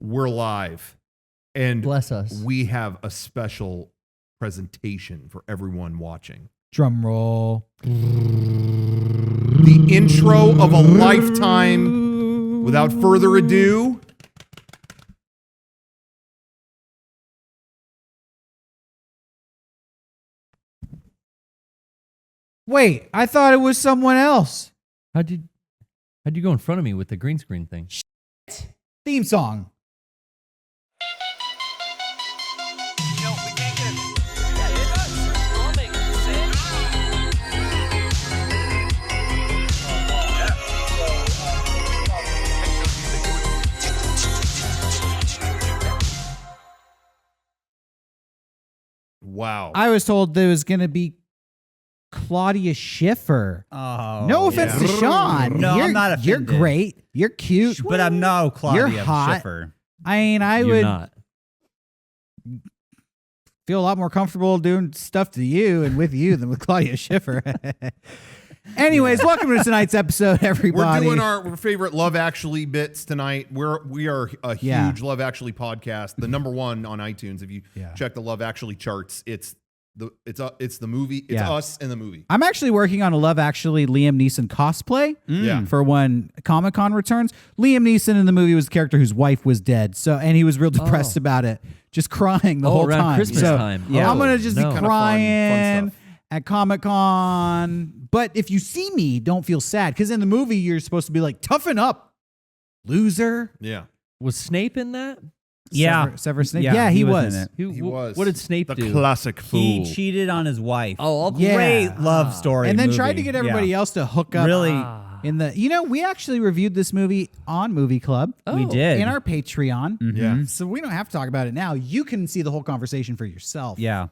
we're live. And bless us. We have a special presentation for everyone watching. Drum roll. The intro of a lifetime. Without further ado, Wait, I thought it was someone else. How'd you go in front of me with the green screen thing? Theme song. wow. I was told there was going to be Claudia Schiffer. Oh, No offense to Sean. No, you're, I'm not You're offended. great. You're cute. But I'm no Claudia You're hot. Schiffer. I mean, I You're would not. feel a lot more comfortable doing stuff to you and with you than with Claudia Schiffer. Anyways, welcome to tonight's episode, everybody. We're doing our favorite Love Actually bits tonight. We are a huge Love Actually podcast, the number one on iTunes. If you check the Love Actually charts, it's the movie. It's us in the movie. I'm actually working on a Love Actually Liam Neeson cosplay for when Comic-Con returns. Liam Neeson in the movie was a character whose wife was dead, and he was real depressed about it, just crying the whole around time. Christmas time. I'm gonna just be Kinda crying fun stuff. at Comic-Con. But if you see me, don't feel sad, because in the movie you're supposed to be like, toughen up, loser. Yeah. Was Snape in that? Yeah. Severus Snape. Yeah, Yeah, he was. in it. He was. What did Snape The do? classic fool. He cheated on his wife. Oh, Great love story. And then movie. tried to get everybody else to hook up. Really? In the, we actually reviewed this movie on Movie Club. We did. In our Patreon. Yeah. So we don't have to talk about it now. You can see the whole conversation for yourself. Yeah.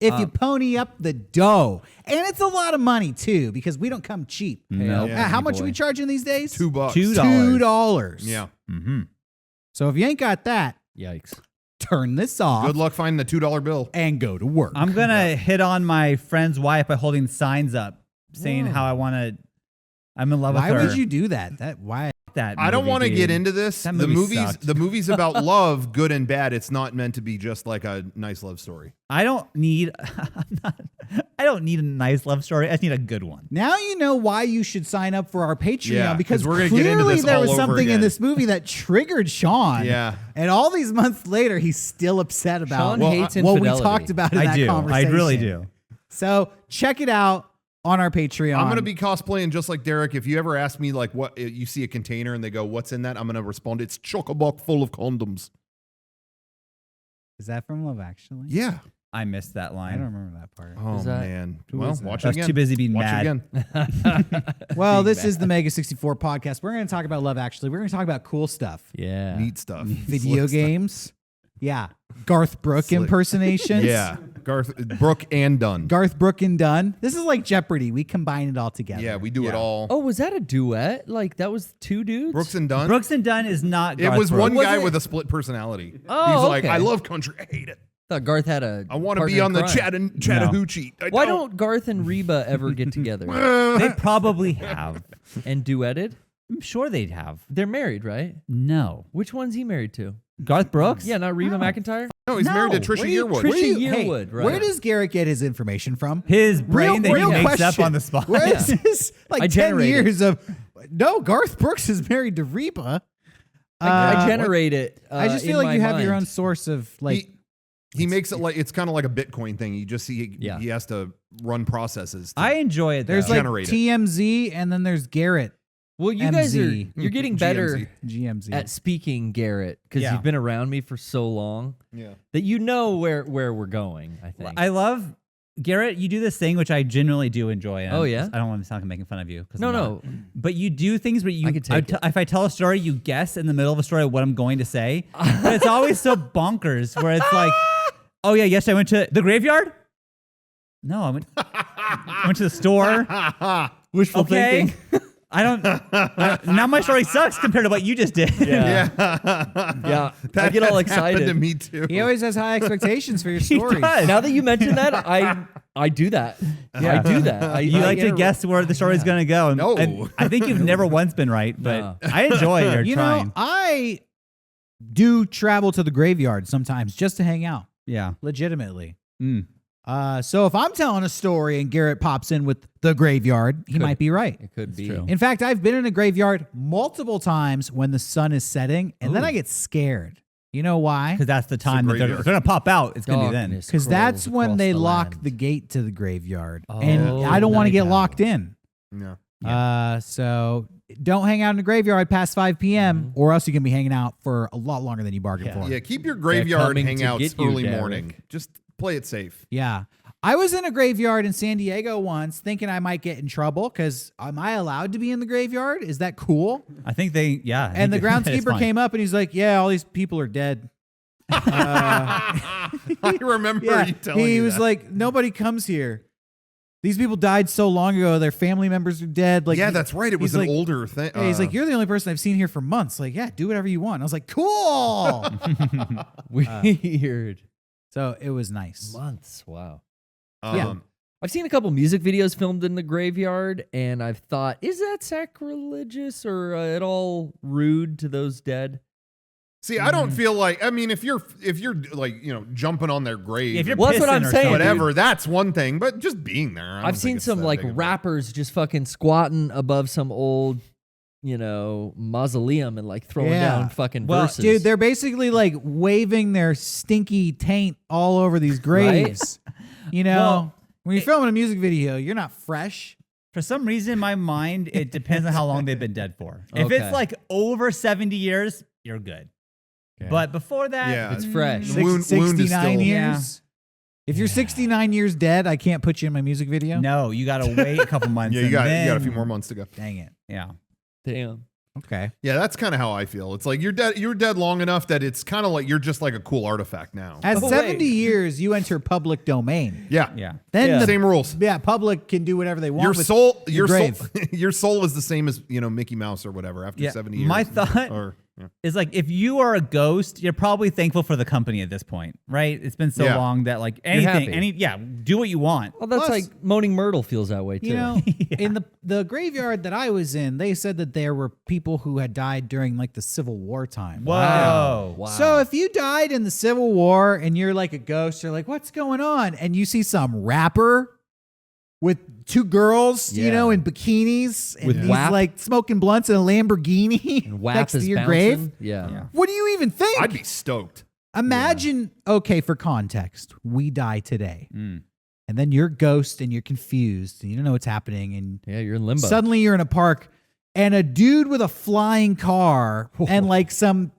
If you pony up the dough. And it's a lot of money, too, because we don't come cheap. No. Yeah. How much are we charging these days? $2. $2. Yeah. Mm-hmm. So if you ain't got that, Yikes. turn this off Good luck finding the $2 bill. and go to work. I'm going to hit on my friend's wife by holding signs up saying how I'm in love Why with her. would you do that? Why? That I don't movie, want to dude. get into this. That The movie sucked. movie's about love, good and bad. It's not meant to be just like a nice love story. I don't need a nice love story. I just need a good one. Now you know why you should sign up for our Patreon, Yeah, because 'cause we're gonna clearly get into this there all was over something in again. this movie that triggered Sean. Yeah. And all these months later, he's still upset about Sean hates what we infidelity. talked about in I that do. I conversation. really do. So check it out on our Patreon. I'm going to be cosplaying just like Derrick. If you ever ask me, like, what you see a container and they go, what's in that? I'm going to respond, it's chock-a-block full of condoms. Is that from Love Actually? Yeah. I missed that I line. don't remember that part. Oh, Is that- man. who Well, is that? watch I it was again. too busy being Watch mad. it again. Well, this is the Mega64 podcast. We're going to talk about Love Actually. We're going to talk about cool stuff. Yeah. Neat stuff. Video Slick games. Yeah. Garth Brooks Slick. impersonations. Yeah. Brooke and Dunn. Garth Brooks and Dunn. This is like Jeopardy. We combine it all together. Yeah, we do it Yeah. all. Oh, was that a duet? Like that was two dudes? Brooks and Dunn? Brooks and Dunn is not. It Garth was Brooks. one Was guy it? with a split personality. Oh, He's like, okay. I love country. I hate it. I thought Garth had a I want to partner be on in the crime. Chattahoochee. Why don't Garth and Reba ever get together They probably have. and duetted? I'm sure they'd have. They're married, right? No. Which one's he married to? Garth Brooks? Yeah, not Reba McEntire. No, he's married to No. Trisha Where do you- Yearwood. where do you- Trisha hey, Yearwood, right. Where does Garrett get his information from? His brain that he makes up on the spot. Where is his I 10 generate it. years of... No, Garth Brooks is married to Reba. I generate it. I just feel in like you my have your mind. own source of like... He makes it like it's kind of like a Bitcoin thing. You just see Yeah. he has to run processes. I enjoy it. There's though. like Generate it. TMZ and then there's Garrett. Well, you guys are MZ. you're getting better GMZ. at speaking, Garrett, because Yeah. you've been around me for so long Yeah. that you know where we're going. I think. I love Garrett. You do this thing which I genuinely do enjoy. And Oh, yeah? I don't want to sound like I'm making fun of you. 'Cause No, I'm no. not. But you do things where you. I could take it. If I tell a story, you guess in the middle of a story what I'm going to say. But it's always so bonkers where it's like, oh yeah, yes, I went to the graveyard. No, I went to the store. Wishful Okay. thinking. I don't. Now my story sucks compared to what you just did. Yeah. Yeah. I get all has happened excited. to me too. He always has high expectations for your He stories. does. Now that you mention that, I do that. I do that. You I like to get it- guess where the story's going to go. No. And I think you've never once been right, but No. I enjoy your You trying. know, I do travel to the graveyard sometimes just to hang out. Yeah. Legitimately. So if I'm telling a story and Garrett pops in with the graveyard, he might be right. It could be. In fact, I've been in a graveyard multiple times when the sun is setting, and then I get scared. You know why? Because that's the time that they're going to pop out. It's going to be then. Because that's when they lock the gate to the graveyard. And I don't want to get locked in. Yeah. So don't hang out in the graveyard past 5 p.m. or else you can be hanging out for a lot longer than you bargained for. Yeah, keep your graveyard coming to hangouts get you, early Derrick. morning. Just play it safe. Yeah. I was in a graveyard in San Diego once thinking I might get in trouble because am I allowed to be in the graveyard? Is that cool? I think I And the think it's groundskeeper fine. came up and he's like, yeah, all these people are dead. I remember you telling me he was that. like, nobody comes here. These people died so long ago. Their family members are dead. Like, yeah, that's right. It was he's an like- older thing. Hey, he's like, you're the only person I've seen here for months. Like, yeah, do whatever you want. I was like, cool. Weird. So it was nice. Months. Wow. yeah. I've seen a couple music videos filmed in the graveyard, and I've thought, is that sacrilegious or at all rude to those dead? See, I don't feel like. I mean, if you're like jumping on their grave, If you're Well, that's what pissing I'm or saying, something. whatever, that's one thing. But just being there, I don't I've think seen it's some that like big of a- rappers just fucking squatting above some old, mausoleum and like throwing Yeah. down fucking Well, verses. Dude, they're basically like waving their stinky taint all over these graves. Well, when you're filming a music video, you're not fresh. For some reason, in my mind, it depends on how long they've been dead for. If Okay. it's like over 70 years, you're good. But before that, Yeah. It's fresh. The wound is 69 still- years. If you're 69 years dead, I can't put you in my music video. no, you got to wait a couple months. Yeah, you and got then, a few more months to go. Dang it. Yeah. Damn. Okay. Yeah, that's kind of how I feel. It's like you're dead long enough that it's kind of like you're just like a cool artifact now. At Oh, 70 wait. years, you enter public domain. Yeah, Yeah. Then Yeah. the same rules. public can do whatever they want. Your with soul, your grave. your soul is the same as Mickey Mouse or whatever. After Yeah, 70 years, my thought- or, yeah. It's like if you are a ghost, you're probably thankful for the company at this point, right? It's been so Yeah. long that like happy. anything, do what you want. Well, that's Plus- like Moaning Myrtle feels that way too. You know, in the graveyard that I was in, they said that there were people who had died during like the Civil War time. Whoa. Wow. So if you died in the Civil War and you're like a ghost, you're like, what's going on? And you see some rapper with two girls, Yeah. in bikinis, and With he's WAP. like smoking blunts in a Lamborghini and WAP next to is your bouncing. grave. Yeah. What do you even think? I'd be stoked. Imagine, okay, for context, we die today. Mm. And then you're a ghost and you're confused and you don't know what's happening. And Yeah, you're in limbo. suddenly you're in a park and a dude with a flying car and like some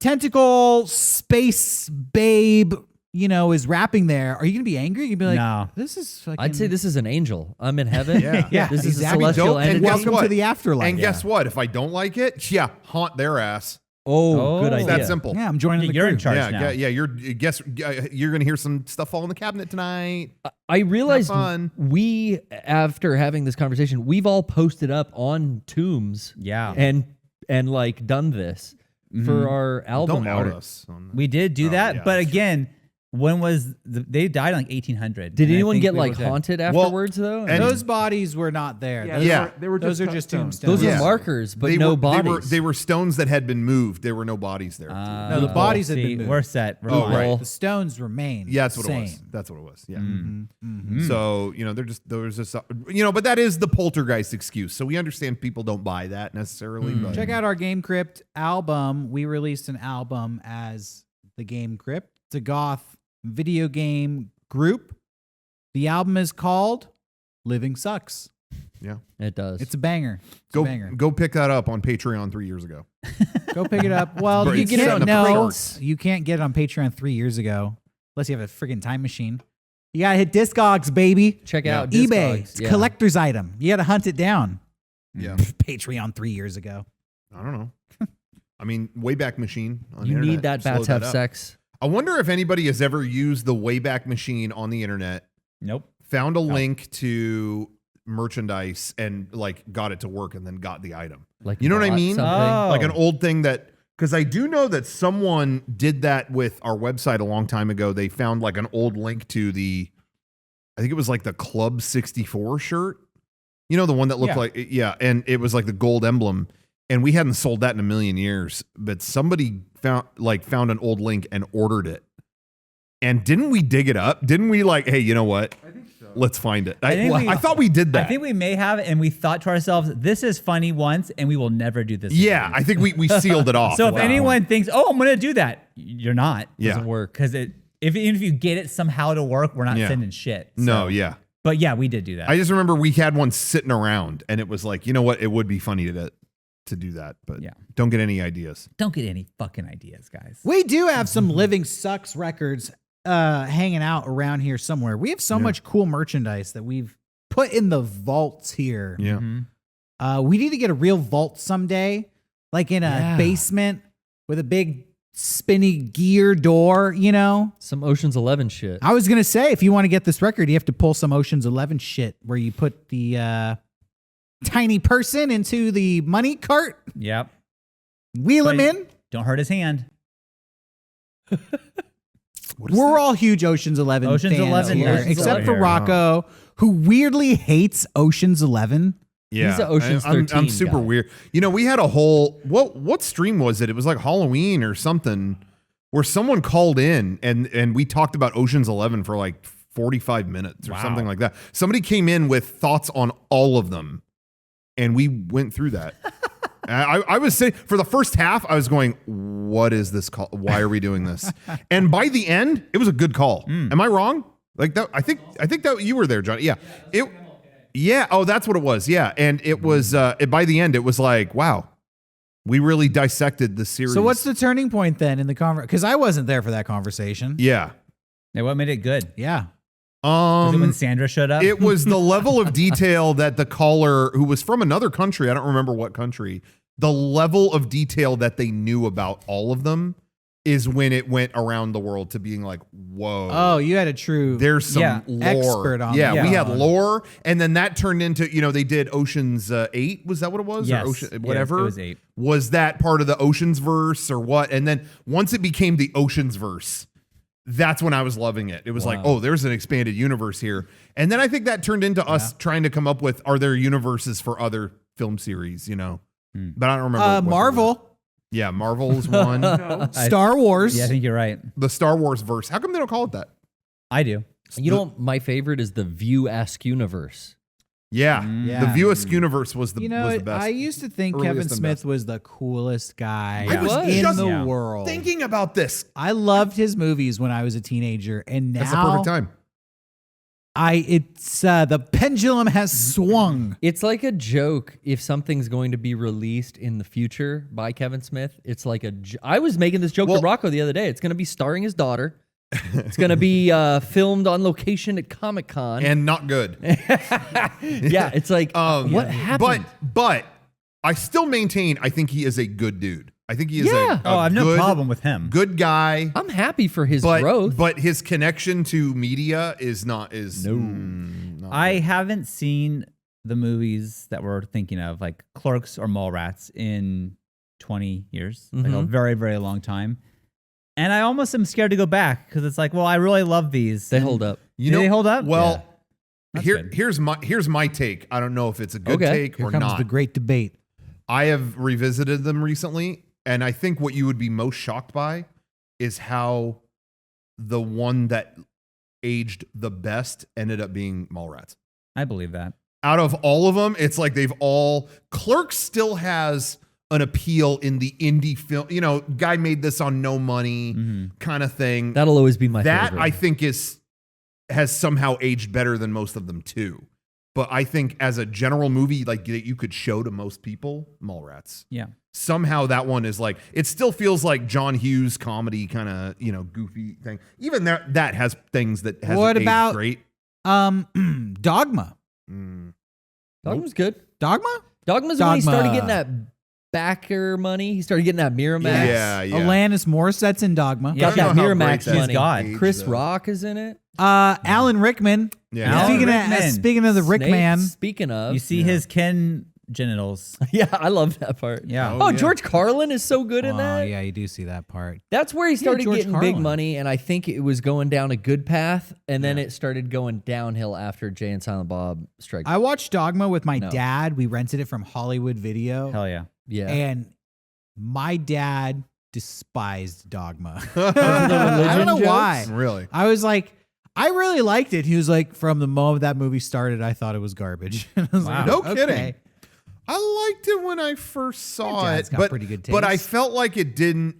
tentacle space babe, is rapping there. Are you going to be angry? You'd be like, No. this is fucking. I'd say this is an angel. I'm in heaven. Yeah. Yeah, This is exactly. a celestial Dope. And entity. guess Welcome what? to the afterlife. And guess what? If I don't like it, haunt their ass. Oh, good Oh. It's idea. that simple. Yeah, I'm joining the You're crew. in charge Yeah, now. you're gonna hear some stuff fall in the cabinet tonight. I realized fun. we, after having this conversation, we've all posted up on Tombs Yeah. and like done this for our album Don't out art. us. On that. We did do that, yeah, but that's true. again, when was they died in like 1800? Did and I anyone think get we like were dead. haunted Well, afterwards though? and- Those bodies were not there. Yeah, Those, Yeah. they were those are just tombstones. Those Yeah. are markers, but They no were, bodies. They were stones that had been moved. There were no bodies there. No, the bodies had been moved. We're set. We're Oh, fine. right. The stones remain. Yeah, that's what same. it was. That's what it was. Yeah. Mm-hmm. So there's just but that is the poltergeist excuse. So we understand people don't buy that necessarily. But Check out our Game Crypt album. We released an album as the Game Crypt. It's a goth video game group. The album is called Living Sucks. Yeah, it does. It's a banger. It's a banger. go pick that up on Patreon 3 years ago. Go pick it up. Well, It's you set in can't the no, charts. you can't get it on Patreon 3 years ago unless you have a freaking time machine. You gotta hit Discogs, baby. Check out eBay. Discogs. It's Yeah. collector's item. You gotta hunt it down. Yeah, Patreon 3 years ago. I don't know. I mean, Wayback Machine. On the You internet need that slowed bats have up. sex. I wonder if anybody has ever used the Wayback Machine on the internet, Nope. found a link to merchandise, and like got it to work, and then got the item. Like You know what I bought mean? something. Oh. Like an old thing that, because I do know that someone did that with our website a long time ago. They found like an old link to I think it was like the Club 64 shirt. The one that looked Yeah. like, and it was like the gold emblem. and we hadn't sold that in a million years, but somebody found an old link and ordered it. And didn't we dig it up? Didn't we hey, you know what? I think so. Let's find it. I thought we did that. I think we may have, and we thought to ourselves, this is funny once, and we will never do this Yeah, again. I think we sealed it off. So if anyone thinks, oh, I'm going to do that, you're not. Yeah. Doesn't work. Because even if you get it somehow to work, we're not sending shit. So. No, yeah. But yeah, we did do that. I just remember we had one sitting around, and it was like, you know what? It would be funny to do that, but don't get any ideas. Don't get any fucking ideas, guys. We do have some Living Sucks records hanging out around here somewhere. We have so much cool merchandise that we've put in the vaults here. Yeah. We need to get a real vault someday, like in a basement with a big spinny gear door, you know? Some Ocean's 11 shit. I was going to say, if you want to get this record, you have to pull some Ocean's 11 shit where you put the tiny person into the money cart, Yep. wheel him in. Don't hurt his hand. We're all huge Ocean's 11 Ocean's fans 11 here, nerds except over for here. Rocco, who weirdly hates Ocean's 11. Yeah, He's an Ocean's I'm 13 super guy. weird. You know, we had a whole what stream was it? It was like Halloween or something, where someone called in and we talked about Ocean's 11 for like 45 minutes or something like that. Somebody came in with thoughts on all of them, and we went through that. I was saying for the first half, I was going, "What is this call? Why are we doing this?" And by the end, it was a good call. Am I wrong? Like that? I think that you were there, John. Yeah. Yeah. Oh, that's what it was. Yeah. And it was, by the end, it was like, wow, we really dissected the series. So what's the turning point then in the conversation? Because I wasn't there for that conversation. Yeah. Yeah, what made it good? Yeah. Was it when Sandra showed up? It was the level of detail that the caller, who was from another country, I don't remember what country, the level of detail that they knew about all of them is when it went around the world to being like, whoa. Oh, you had a true There's some lore. expert on yeah, that. we had lore, and then that turned into, they did Ocean's 8. Was that what it was? Yes. Or Ocean, whatever. It was 8. Was that part of the Ocean's verse or what? And then once it became the Ocean's verse, that's when I was loving it. It was like, oh, there's an expanded universe here. And then I think that turned into us trying to come up with, are there universes for other film series, But I don't remember. what Marvel. Yeah, Marvel's one. Star Wars. Yeah, I think you're right. The Star Wars verse. How come they don't call it that? I do. You know, my favorite is the View-esque universe. Yeah. Yeah. The View-esque universe was the, You know, was the best. I used to think Earliest Kevin and Smith best. was the coolest guy I was in just the world. thinking about this. I loved his movies when I was a teenager, and now That's the perfect time. it's the pendulum has swung. It's like a joke if something's going to be released in the future by Kevin Smith. It's like I was making this joke to Rocco the other day. It's going to be starring his daughter. It's going to be filmed on location at Comic-Con. And not good. Yeah, it's like, what happened? But I still maintain I think he is a good dude. I think he is Yeah. a I have no good, problem with him. good guy. I'm happy for his growth. But his connection to media is not. Not I good. haven't seen the movies that we're thinking of, like Clerks or Mallrats, in 20 years, like a very, very long time. And I almost am scared to go back because it's like, well, I really love these. They hold up. You Do they hold up? Well, That's good. here's my take. I don't know if it's a good Okay. take Here or comes not. the great debate. I have revisited them recently, and I think what you would be most shocked by is how the one that aged the best ended up being Mallrats. I believe that. Out of all of them, it's like Clerks still has an appeal in the indie film. Guy made this on no money kind of thing. That'll always be my That favorite. I think has somehow aged better than most of them too. But I think as a general movie, like that you could show to most people, Mallrats. Yeah. Somehow that one is like, it still feels like John Hughes comedy kind of, goofy thing. Even that has things that has What about great. Dogma? Dogma's good. Dogma? Dogma's when he started Dogma. getting that backer money. He started getting that Miramax. Yeah. Alanis Morissette's in Dogma. Yeah. Got that I don't know how Miramax great that money. God. aged, Chris though. Rock is in it. Alan Rickman. Yeah. Alan Rickman. Speaking of the Rick Snake, Man, Speaking of. You see his Ken genitals. Yeah, I love that part. Yeah. Oh, yeah. George Carlin is so good in oh that. yeah, you do see that part. That's where he started George getting big Carlin. money, and I think it was going down a good path, and then it started going downhill after Jay and Silent Bob Strike. I watched Dogma with my No. dad. We rented it from Hollywood Video. Hell yeah. Yeah. And my dad despised Dogma. the I don't know religion why. jokes? Really? I was like, I really liked it. He was like, from the moment that movie started, I thought it was garbage. I was Wow. No kidding. I liked it when I first saw dad's it, got but pretty good but I taste. felt like it didn't.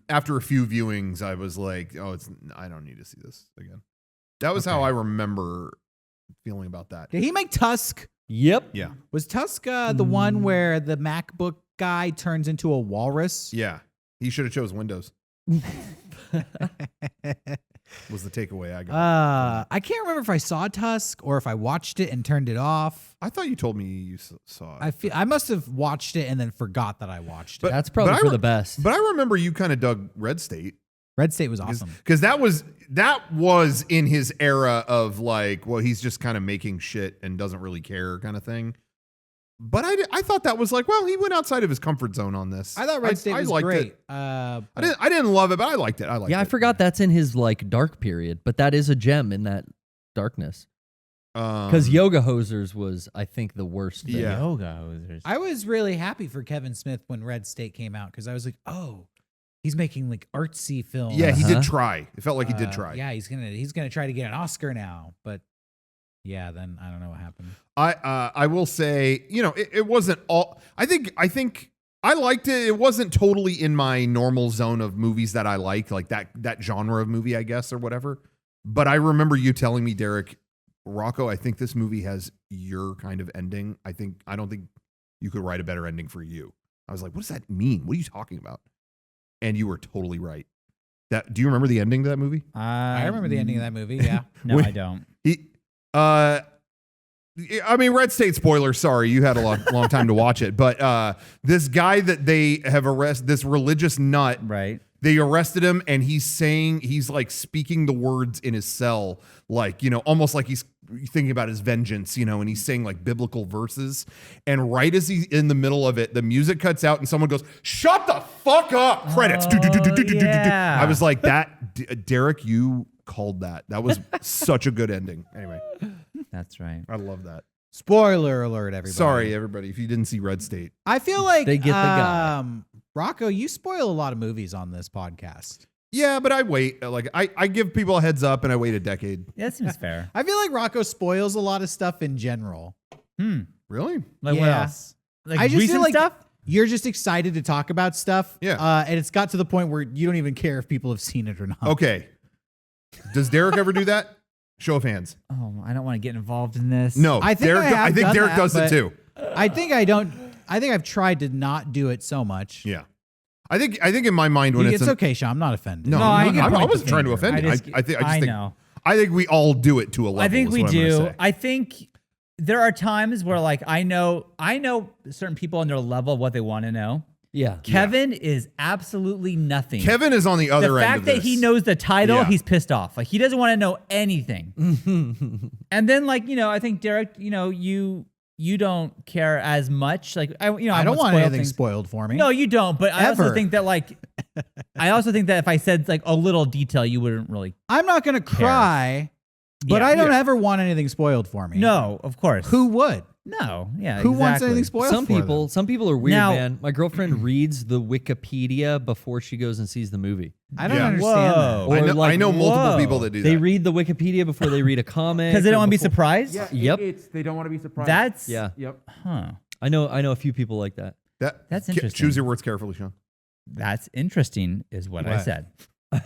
After a few viewings, I was like, "Oh, I don't need to see this again." That was how I remember feeling about that. Did he make Tusk? Yep. Yeah, Was Tusk the one where the MacBook guy turns into a walrus? yeah. He should have chose Windows. Was the takeaway I got. I can't remember if I saw Tusk or if I watched it and turned it off. I thought you told me you saw it. I must have watched it and then forgot that I watched it. That's probably I for re- the best. But I remember you kind of dug Red State. Red State was awesome. Because that was in his era of like, well, he's just kind of making shit and doesn't really care kind of thing. But I thought that was like, well, he went outside of his comfort zone on this. I thought Red State was liked great. It. I didn't love it, but I liked it. Yeah, I forgot that's in his like dark period, but that is a gem in that darkness. Because Yoga Hosers was, I think, the worst thing. Yeah. Yoga hosers. I was really happy for Kevin Smith when Red State came out because I was like, oh, he's making like artsy films. Yeah, he did try. It felt like he did try. Yeah, he's gonna try to get an Oscar now, but yeah, then I don't know what happened. I will say, it wasn't all. I think I liked it. It wasn't totally in my normal zone of movies that I like that genre of movie, I guess, or whatever. But I remember you telling me, Derrick, Rocco, I think this movie has your kind of ending. I don't think you could write a better ending for you. I was like, what does that mean? What are you talking about? And you were totally right. Do you remember the ending to that movie? I remember the ending of that movie. Yeah, No, Wait. I don't. I mean, Red State spoiler. Sorry, you had a long time to watch it. But this guy that they have arrested, this religious nut, Right. they arrested him, and he's like speaking the words in his cell, like, almost like he's thinking about his vengeance, and he's saying like biblical verses. And right as he's in the middle of it, the music cuts out, and someone goes, "Shut the fuck up!" Credits. Yeah. I was like, Derrick, you called that. That was such a good ending. Anyway. That's right. I love that. spoiler alert, everybody. Sorry, everybody, if you didn't see Red State. I feel like They get the guy. Rocco, you spoil a lot of movies on this podcast. Yeah, but I wait. Like I give people a heads up, and I wait a decade. Yeah, that seems fair. I feel like Rocco spoils a lot of stuff in general. Really? Like what Yeah. else? Like I just recent feel like stuff? you're just excited to talk about stuff. Yeah. And it's got to the point where you don't even care if people have seen it or not. Okay. Does Derrick ever do that? Show of hands. Oh, I don't want to get involved in this. No, I think Derrick. I have think done Derrick that, does it but- too. I think I don't. I think I've tried to not do it so much. Yeah. I think in my mind when It's okay, Sean. I'm not offended. No, I I'm can not, I point wasn't the trying to finger. offend you. I think know. I think we all do it to a level. I think is we what I'm gonna do. say. I think there are times where like I know certain people and their level of what they want to know. Yeah. Kevin is absolutely nothing. Kevin is on the other the end fact of that this. he knows the title, Yeah. he's pissed off. Like he doesn't want to know anything. And then like, I think Derrick, you don't care as much. Like I I won't don't want spoil anything things. spoiled for me. No, you don't. But I also Ever. think that like, if I said like a little detail, you wouldn't really. I'm not going to cry, but Yeah. I don't ever want anything spoiled for me. No, of course. Who would? No. Yeah. Who wants exactly. anything spoiled Some for them? people are weird, Now- man. My girlfriend reads the Wikipedia before she goes and sees the movie. I don't Yeah. understand Whoa. Or I know, like, I know multiple whoa. people that do They that. read the Wikipedia before they read a comic. Because they or don't want to be before- surprised. Yeah, Yep. they don't want to be surprised. That's Yeah. Yep. Huh. I know a few people like that. That's Choose interesting. your words carefully, Sean. That's interesting, is what I What? said.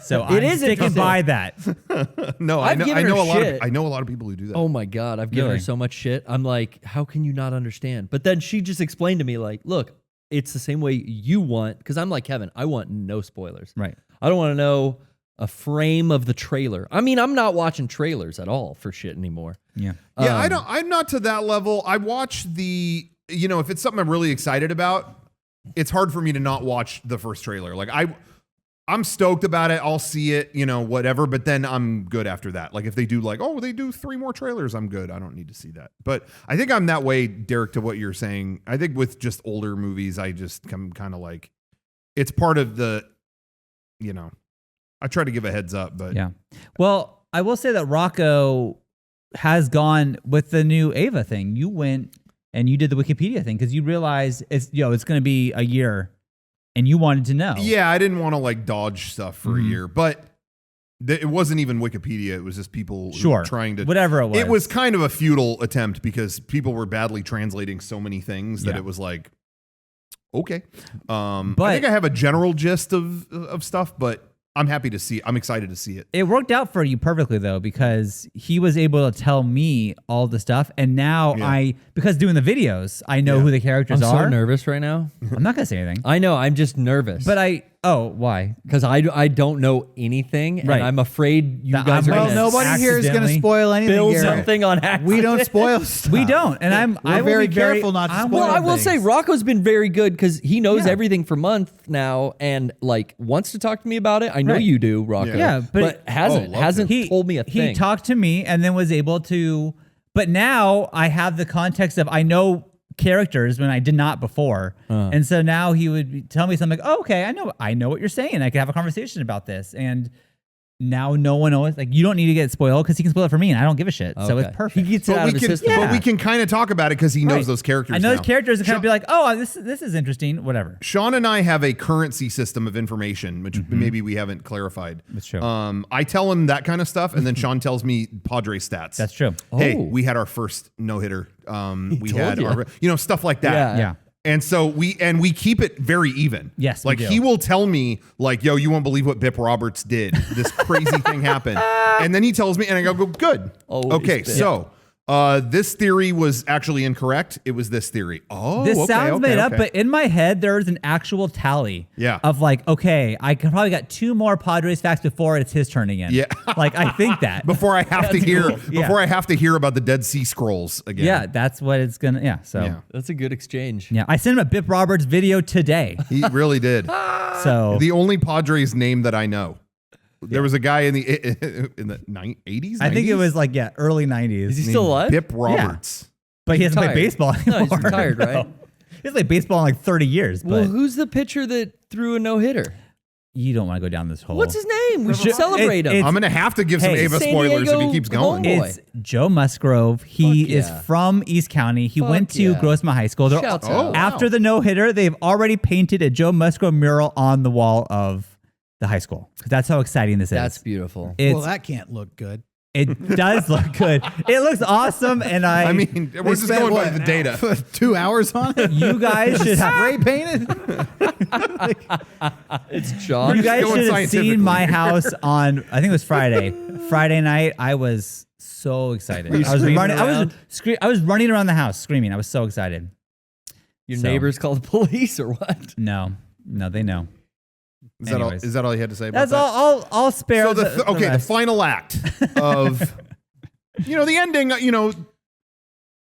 So It I'm is sticking interesting. by that. No, I've given her a lot shit. I know a lot of people who do that. Oh my God, I've given her Really? so much shit. I'm like, how can you not understand? But then she just explained to me, like, look, it's the same way you want, because I'm like, Kevin, I want no spoilers. Right. I don't want to know a frame of the trailer. I mean, I'm not watching trailers at all for shit anymore. Yeah. Yeah, I'm not to that level. I watch if it's something I'm really excited about, it's hard for me to not watch the first trailer. Like I'm stoked about it. I'll see it, whatever, but then I'm good after that. Like if they do they do 3 more trailers, I'm good. I don't need to see that. But I think I'm that way, Derrick, to what you're saying. I think with just older movies, I just come kind of like, it's part of the, I try to give a heads up, but Yeah. Well, I will say that Rocco has gone with the new Ava thing. You went and you did the Wikipedia thing because you realized it's going to be a year, and you wanted to know. Yeah, I didn't want to like dodge stuff for a year, but it wasn't even Wikipedia. It was just people trying to whatever it was. It was kind of a futile attempt because people were badly translating so many things that it was like, okay. I think I have a general gist of stuff, but I'm happy to see it. I'm excited to see it. It worked out for you perfectly though, because he was able to tell me all the stuff, and now because doing the videos, I know who the characters I'm are. so nervous right now. I'm not gonna say anything. I know. I'm just nervous. But why? Because I don't know anything, and I'm afraid you guys are Well, going to nobody here is going to spoil anything. spill Garrett. something on accident. We don't spoil stuff. We don't, and We're very careful not to spoil Well, I will things. say Rocco's been very good because he knows everything for months now, and like wants to talk to me about it. I know you do, Rocco. Yeah, but hasn't told me a thing. He talked to me and then was able to. But now I have the context of I know characters when I did not before, and so now he would tell me something like, "Oh, okay, I know what you're saying. I could have a conversation about this." And now no one knows. Like, you don't need to get spoiled because he can spoil it for me, and I don't give a shit. So it's perfect. He gets it out of his system. But we can kind of talk about it because he knows those characters. I know now. those characters and kind of be like, "Oh, this is interesting." Whatever. Sean and I have a currency system of information, which maybe we haven't clarified. That's true. I tell him that kind of stuff, and then Sean tells me Padre stats. That's true. Hey, Oh. we had our first no-hitter. We told had ya. our, stuff like that. Yeah. And so we keep it very even. Yes, we like do. he will tell me like, "Yo, you won't believe what Bip Roberts did. This crazy thing happened," and then he tells me, and I go, "Good, Always okay." Bip. So this theory was actually incorrect. It was this theory. Oh, This okay, sounds okay, made up, okay. but in my head, there's an actual tally of like, okay, I can probably got 2 more Padres facts before it's his turn again. Yeah. Like, I think that. before I have to hear cool. Yeah. before I have to hear about the Dead Sea Scrolls again. Yeah, that's what it's going to, so. Yeah. That's a good exchange. Yeah, I sent him a Bip Roberts video today. He really did. So The only Padres name that I know. There was a guy in the 80s. I think it was like, early 90s. Is he still alive? Bip Roberts. But he hasn't played retired. baseball No, anymore. he's retired, right? He hasn't played baseball in like 30 years. But Well, who's the pitcher that threw a no-hitter? you don't want to go down this hole. What's his name? We should celebrate him. I'm gonna have to give some Hey, Ava San spoilers if he Diego keeps going. homeboy. It's Joe Musgrove. He Fuck is yeah. from East County. He Fuck went to yeah. Grossmont High School. They're- Shouts out. After the no-hitter, they've already painted a Joe Musgrove mural on the wall of the high school. That's how exciting this That's is. beautiful. Well, that can't look good. It does look good. It looks awesome, and I mean, we're just going by the data. 2 hours on it? you guys should have. Spray painted? It's Josh. You guys going should have scientifically. seen my house on. I think it was Friday. Friday night, I was so excited. I was screaming running. around? I was running around the house screaming. I was so excited. Your So- neighbors called the police or what? No, they know. Is that all? Anyways. Is that all you had to say about That's that? all. I'll spare. So the rest. the final act of the ending.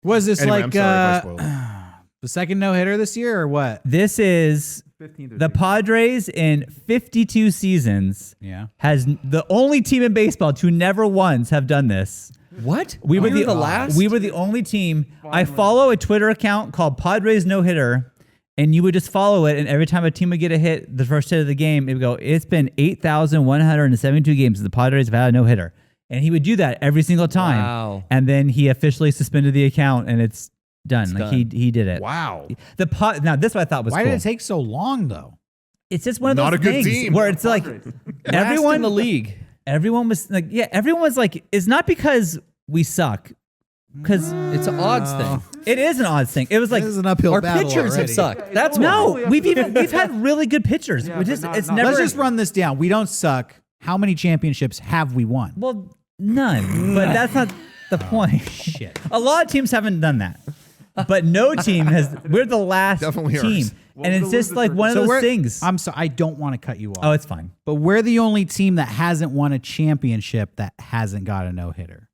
Was this Anyway, like I'm sorry if I spoiled it. the second no-hitter this year or what? This is the Padres in 52 seasons. Yeah. Has the only team in baseball to never once have done this. What? We were You the last? We were the only team. I follow a Twitter account called Padres No Hitter, and you would just follow it. And every time a team would get a hit, the first hit of the game, it would go, "It's been 8,172 games the Padres have had a no hitter," and he would do that every single time. Wow. And then he officially suspended the account, and it's done. Like done. he did it. Wow. Now this is what I thought was Why cool. did it take so long, though? It's just one of Not those a good things team. where it's like Last everyone in the league. Everyone was like, everyone was like, it's not because we suck, because It's an odds thing. it is an odds thing. It was like This is an uphill Our battle pitchers have already. sucked. That's why. no, we've had really good pitchers. We just it's never. Let's just run this down. We don't suck. How many championships have we won? Well, none. But that's not the point. Shit. A lot of teams haven't done that, but no team has. We're the last Definitely team, ours. and it's just like one of those we're- things. I'm sorry. I don't want to cut you off. Oh, it's fine. but we're the only team that hasn't won a championship that hasn't got a no-hitter.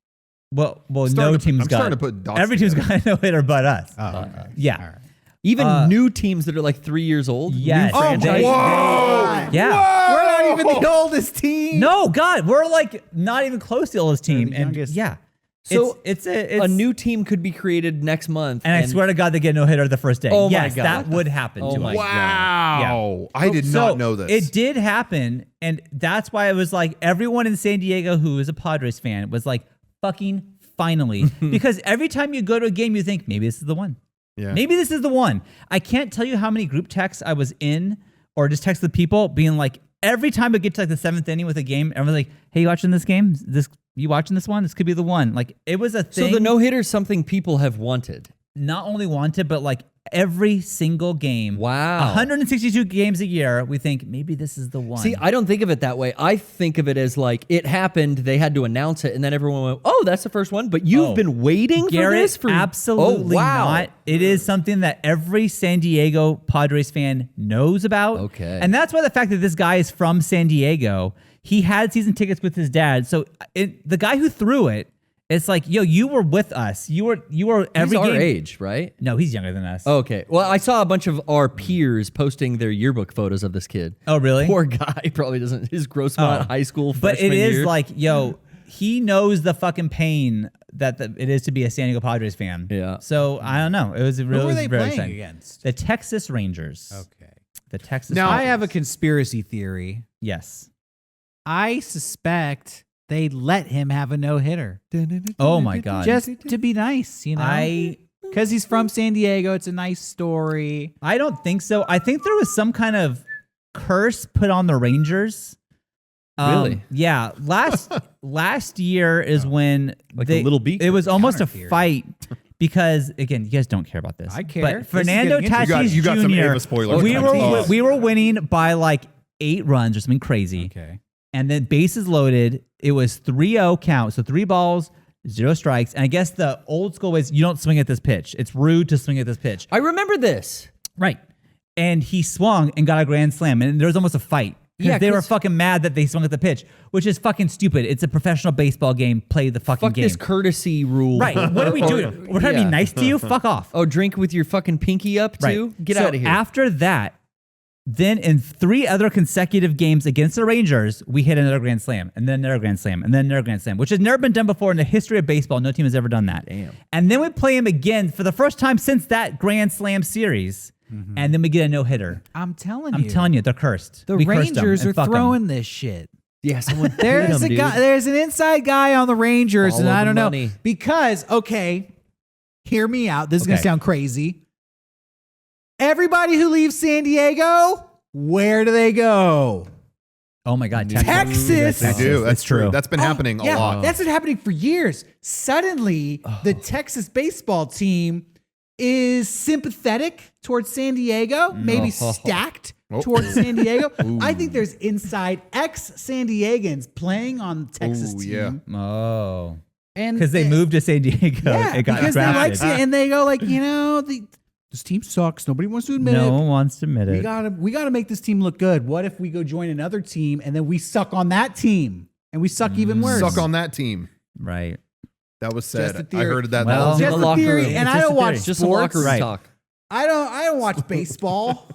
Well, I'm no team's I'm got. starting to put dots Every team's together. got a no hitter but us. Oh, okay. Yeah. All right. Even new teams that are like 3 years old. Yes. New Oh, franchise. Whoa! Yeah. We're not even the oldest team. No, God, we're like not even close to the oldest team, the and youngest. yeah. So it's a new team could be created next month. And I swear to God, they get no hitter the first day. Oh my yes, God. that would happen Oh to my us. Wow. I did So not know this. It did happen, and that's why it was like everyone in San Diego who is a Padres fan was like, fucking finally. Because every time you go to a game, you think, maybe this is the one. Yeah. Maybe this is the one. I can't tell you how many group texts I was in or just texted people being like, every time I get to like the 7th inning with a game, everyone's like, hey, you watching this game? You watching this one? This could be the one. Like, it was a thing. So the no-hitter is something people have wanted. Not only wanted, but like every single game. Wow. 162 games a year. We think maybe this is the one. See, I don't think of it that way. I think of it as like it happened, they had to announce it, and then everyone went, oh, that's the first one. But you've been waiting for this for absolutely not. It is something that every San Diego Padres fan knows about. Okay. And that's why the fact that this guy is from San Diego, he had season tickets with his dad. So the guy who threw it, it's like, yo, you were with us. You were every He's game. our age, right? No, he's younger than us. Okay. Well, I saw a bunch of our peers posting their yearbook photos of this kid. Oh, really? Poor guy probably doesn't. His Grossmont high school But freshman it is year. like, yo, he knows the fucking pain that it is to be a San Diego Padres fan. Yeah. So I don't know. It was really Who were they very playing exciting. against? The Texas Rangers. Okay. The Texas. Now- I Rangers. have a conspiracy theory. Yes. I suspect they let him have a no-hitter. Oh my God. Just to be nice, you know? I Because he's from San Diego. It's a nice story. don't think so. I think there was some kind of curse put on the Rangers. Really? Yeah. Last year is when Like a little beak? It was almost a Counter theory. fight because again, you guys don't care about this. I care. But This is Fernando getting interesting. Tatis You got some Jr. Ava spoilers We coming. were Oh. we were winning by like 8 runs or something crazy. Okay. And then bases loaded. It was 3-0 count. So 3 balls, 0 strikes. And I guess the old school ways, you don't swing at this pitch. It's rude to swing at this pitch. I remember this. Right. And he swung and got a grand slam. And there was almost a fight. Because Yeah, they were 'cause- fucking mad that they swung at the pitch, which is fucking stupid. It's a professional baseball game. Play the fucking Fuck game. this courtesy rule. Right. What are we doing? We're trying to be nice to you? Fuck off. Oh, drink with your fucking pinky up too? Right. Get So out of here. After that, then in 3 other consecutive games against the Rangers, we hit another grand slam, and then another grand slam, and then another grand slam, which has never been done before in the history of baseball. No team has ever done that. Damn. And then we play him again for the first time since that grand slam series, and then we get a no-hitter. I'm telling I'm telling you, they're cursed. The We cursed them, Rangers and are fuck 'em. throwing this shit. yeah, someone There's a guy. There's an inside guy on the Rangers, Follow and I the don't money. know because. Okay, hear me out. This is gonna Okay. sound crazy. Everybody who leaves San Diego, where do they go? Oh my God, Texas. They do. That's true. true. That's been happening a lot. That's been happening for years. Suddenly, the Texas baseball team is sympathetic towards San Diego, maybe stacked towards San Diego. I think there's inside ex-San Diegans playing on the Texas Ooh, team. yeah. Oh. And Because they moved to San Diego. Yeah, it got because they drafted. like and they go like, you know, this team sucks. Nobody wants to admit no it. one wants to admit We it. gotta make this team look good. What if we go join another team and then we suck on that team and we suck even worse? Suck on that team. Right. That was Just a said. I theory. heard that. Well, that was Just the a locker theory, room. and It's I just don't a watch theory. Just some sports. locker room Right. talk. I don't watch baseball.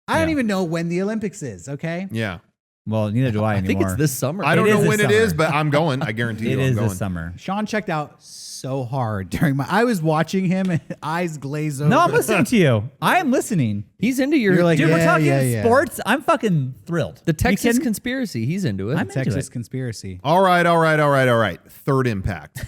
I don't Yeah. even know when the Olympics is. Okay, yeah. Well, neither do I I think anymore. it's this summer. I don't It is know this when it summer. is, but I'm going. I guarantee It you I'm is going. this summer. Sean checked out so hard during I was watching him and eyes glazed over. No, I'm listening to you. I am listening. He's into your You're like, Dude, we're Yeah, talking yeah. sports. I'm fucking thrilled. the You Texas kidding? conspiracy. He's into it. I'm into Texas it. conspiracy. All right. Third impact.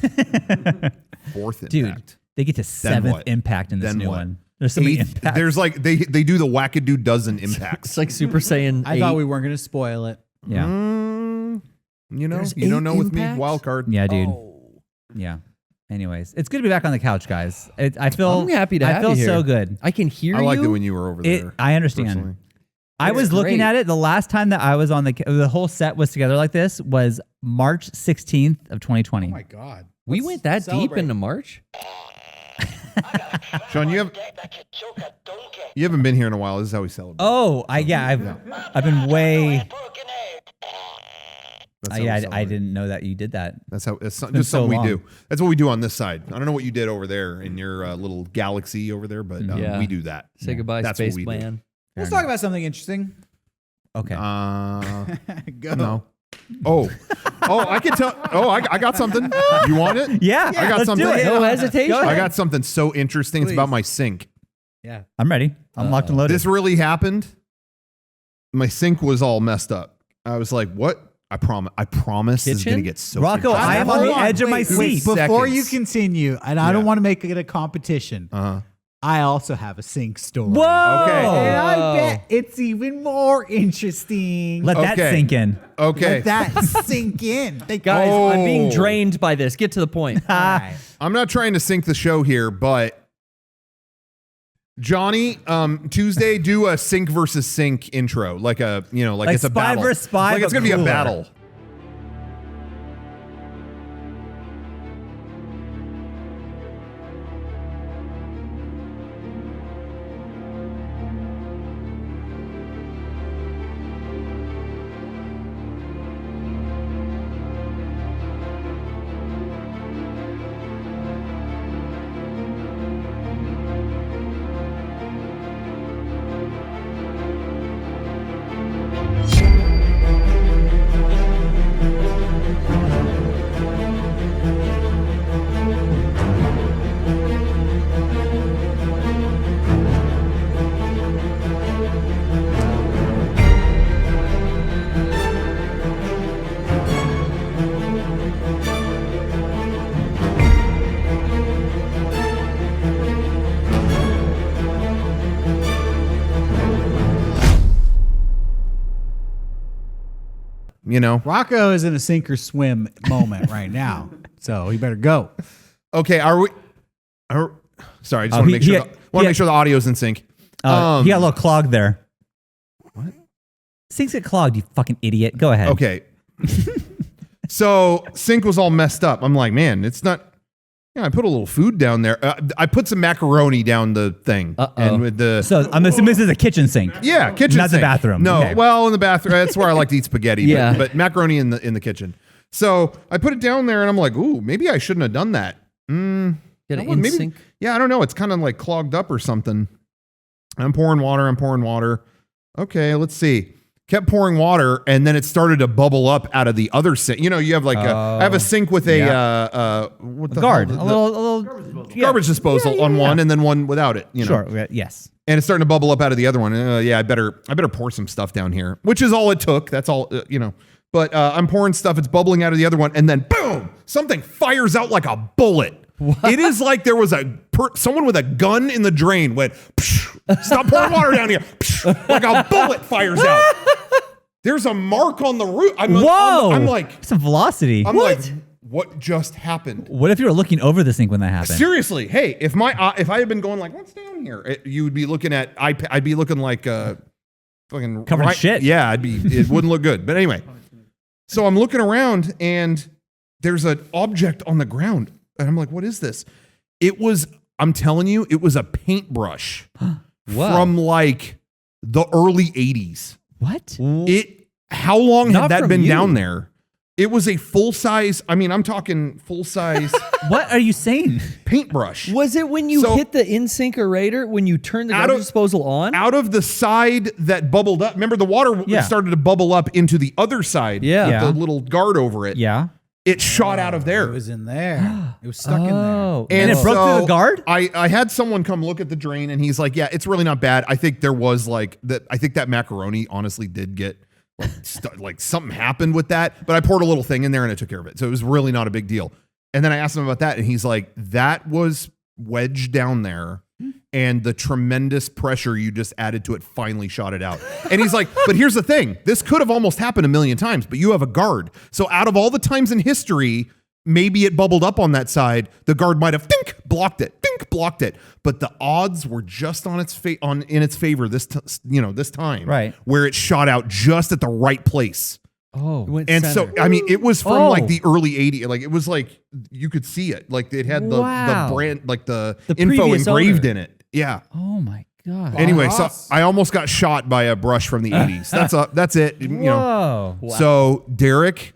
Fourth impact. Dude, they get to 7th what? impact in this Then new what? one. There's so many Eighth, impacts. there's like they do the wackadoo dozen impacts. It's like Super Saiyan. I 8. thought we weren't going to spoil it. yeah. You know, There's you don't 8 know with me. impacts? Wild card. Yeah, dude. Oh. Yeah. Anyways, it's good to be back on the couch, guys. I feel I'm happy to I have feel you here. so good. I can hear I liked you. it when you were over there. I understand. personally. I was It's looking great. at it the last time that I was on the whole set was together like this was March 16th of 2020. Oh my god, we Let's went that celebrate. deep into March. Sean, you haven't been here in a while. This is how we celebrate. I've been way. That's how we I celebrate. didn't know that you did that. That's how it's been just so something long. we do. That's what we do on this side. I don't know what you did over there in your little galaxy over there, but Yeah. we do that. Say goodbye, That's what Space we do. Man. Let's talk about something interesting. Okay. Go. No. Oh, I can tell. Oh, I got something. You want it? yeah, I got let's something. do it. No hesitation. Go ahead. I got something so interesting. It's about my sink. Yeah. I'm ready. I'm locked and loaded. This really happened. My sink was all messed up. I was like, "What? I promise this is Kitchen? gonna get so." Rocco, interesting. I am on Hold the edge of my wait, seat. Before you Seconds. continue, and I don't Yeah. want to make it a competition. Uh-huh. I also have a sink story. Whoa! Okay. And I bet it's even more interesting. Let that Okay. sink in. Okay. Let that sink in. Guys, I'm being Oh. drained by this. Get to the point. All right. I'm not trying to sync the show here, but Johnny, Tuesday, do a sync versus sync intro, like Like it's a spy battle. versus spy, like it's but gonna be a cooler. battle. You know. Rocco is in a sink or swim moment right now, so he better go. Okay, sorry, I just want to he- make sure. he- Make sure the audio's in sync. He got a little clogged there. What? Sinks get clogged, you fucking idiot. Go ahead. Okay. So sink was all messed up. I'm like, man, it's not. Yeah, I put a little food down there. I put some macaroni down the thing, and with the So I'm assuming this is a kitchen sink. yeah, kitchen Not the sink. bathroom. No, Okay. well, in the bathroom. That's where I like to eat spaghetti. Yeah. but macaroni in the kitchen. So I put it down there, and I'm like, ooh, maybe I shouldn't have done that. Get it Well, in maybe- sync. Yeah, I don't know. It's kind of like clogged up or something. I'm pouring water. Okay, let's see. Kept pouring water, and then it started to bubble up out of the other sink. You know, you have like I have a sink with a what the Guard. hell? A little Garbage disposal on one, and then one without it. You know, Sure. Yes. and it's starting to bubble up out of the other one. Yeah, I better pour some stuff down here, which is all it took. That's all, But I'm pouring stuff. It's bubbling out of the other one, and then boom, something fires out like a bullet. It is like there was someone with a gun in the drain went, "Psh, stop pouring water down here. Psh," like a bullet fires out. There's a mark on the roof. Whoa! I'm like, some velocity. I'm like, what just happened? What if you were looking over the sink when that happened? Seriously, hey, if I had been going like, what's down here? You would be looking at, I'd be looking like fucking Covered in shit. Yeah, it wouldn't look good. But anyway, so I'm looking around and there's an object on the ground, and I'm like, what is this? I'm telling you, it was a paintbrush from like the early 80s. What? How long Not had that from been you. down there? It was a full size. I mean, I'm talking full size What are you saying? paintbrush. Was it when you So- hit the InSyncerator, when you turned the garbage disposal on? Out of the side that bubbled up. Remember, the water Yeah. started to bubble up into the other side. Yeah. With Yeah. the little guard over it. Yeah. It shot out of It there. was in there. It was stuck in there. Oh. And it broke through the guard? I had someone come look at the drain, and he's like, yeah, it's really not bad. I think there was like that. I think that macaroni honestly did get like something happened with that, but I poured a little thing in there and it took care of it. So it was really not a big deal. And then I asked him about that, and he's like, that was wedged down there, and the tremendous pressure you just added to it finally shot it out. And he's like, but here's the thing. This could have almost happened a million times, but you have a guard. So out of all the times in history, maybe it bubbled up on that side. The guard might have blocked it. But the odds were just on in its favor this time, Right. where it shot out just at the right place. Oh, it went And center. so, I mean, it was from Oh. like the early 80s. Like, it was like, you could see it. Like, it had the Wow. brand, like the The info previous engraved owner. in it. Yeah. Oh my god. Anyway, so Boss. I almost got shot by a brush from the 80s. That's it. You know. Whoa. So, Derrick,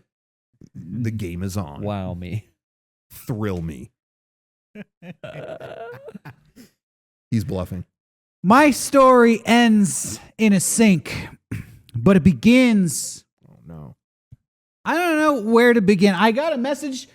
the game is on. Wow, me. Thrill me. He's bluffing. My story ends in a sink, but it begins. Oh, no. I don't know where to begin. I got a message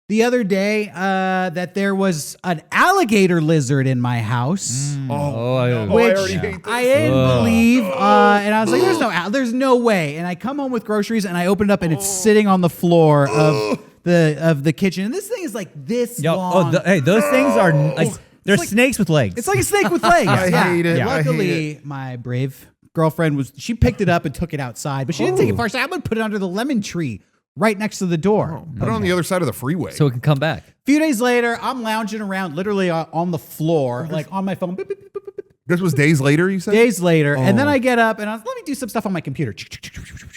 the other day that there was an alligator lizard in my house. I Which already hate this. I didn't Ugh. believe, and I was like, "There's no way." And I come home with groceries, and I open it up, and it's sitting on the floor of the kitchen. And this thing is like this long. Hey, those things are like They're snakes with legs. It's like a snake with legs. I hate it. Yeah. I hate Luckily, it. my brave girlfriend she picked it up and took it outside, but she didn't take it far. So I'm going to put it under the lemon tree right next to the door. Put it on the other side of the freeway. So it can come back. A few days later, I'm lounging around literally on the floor, like on my phone. Beep, beep, beep, beep, beep. This was days later, you said? Days later, and then I get up and let me do some stuff on my computer.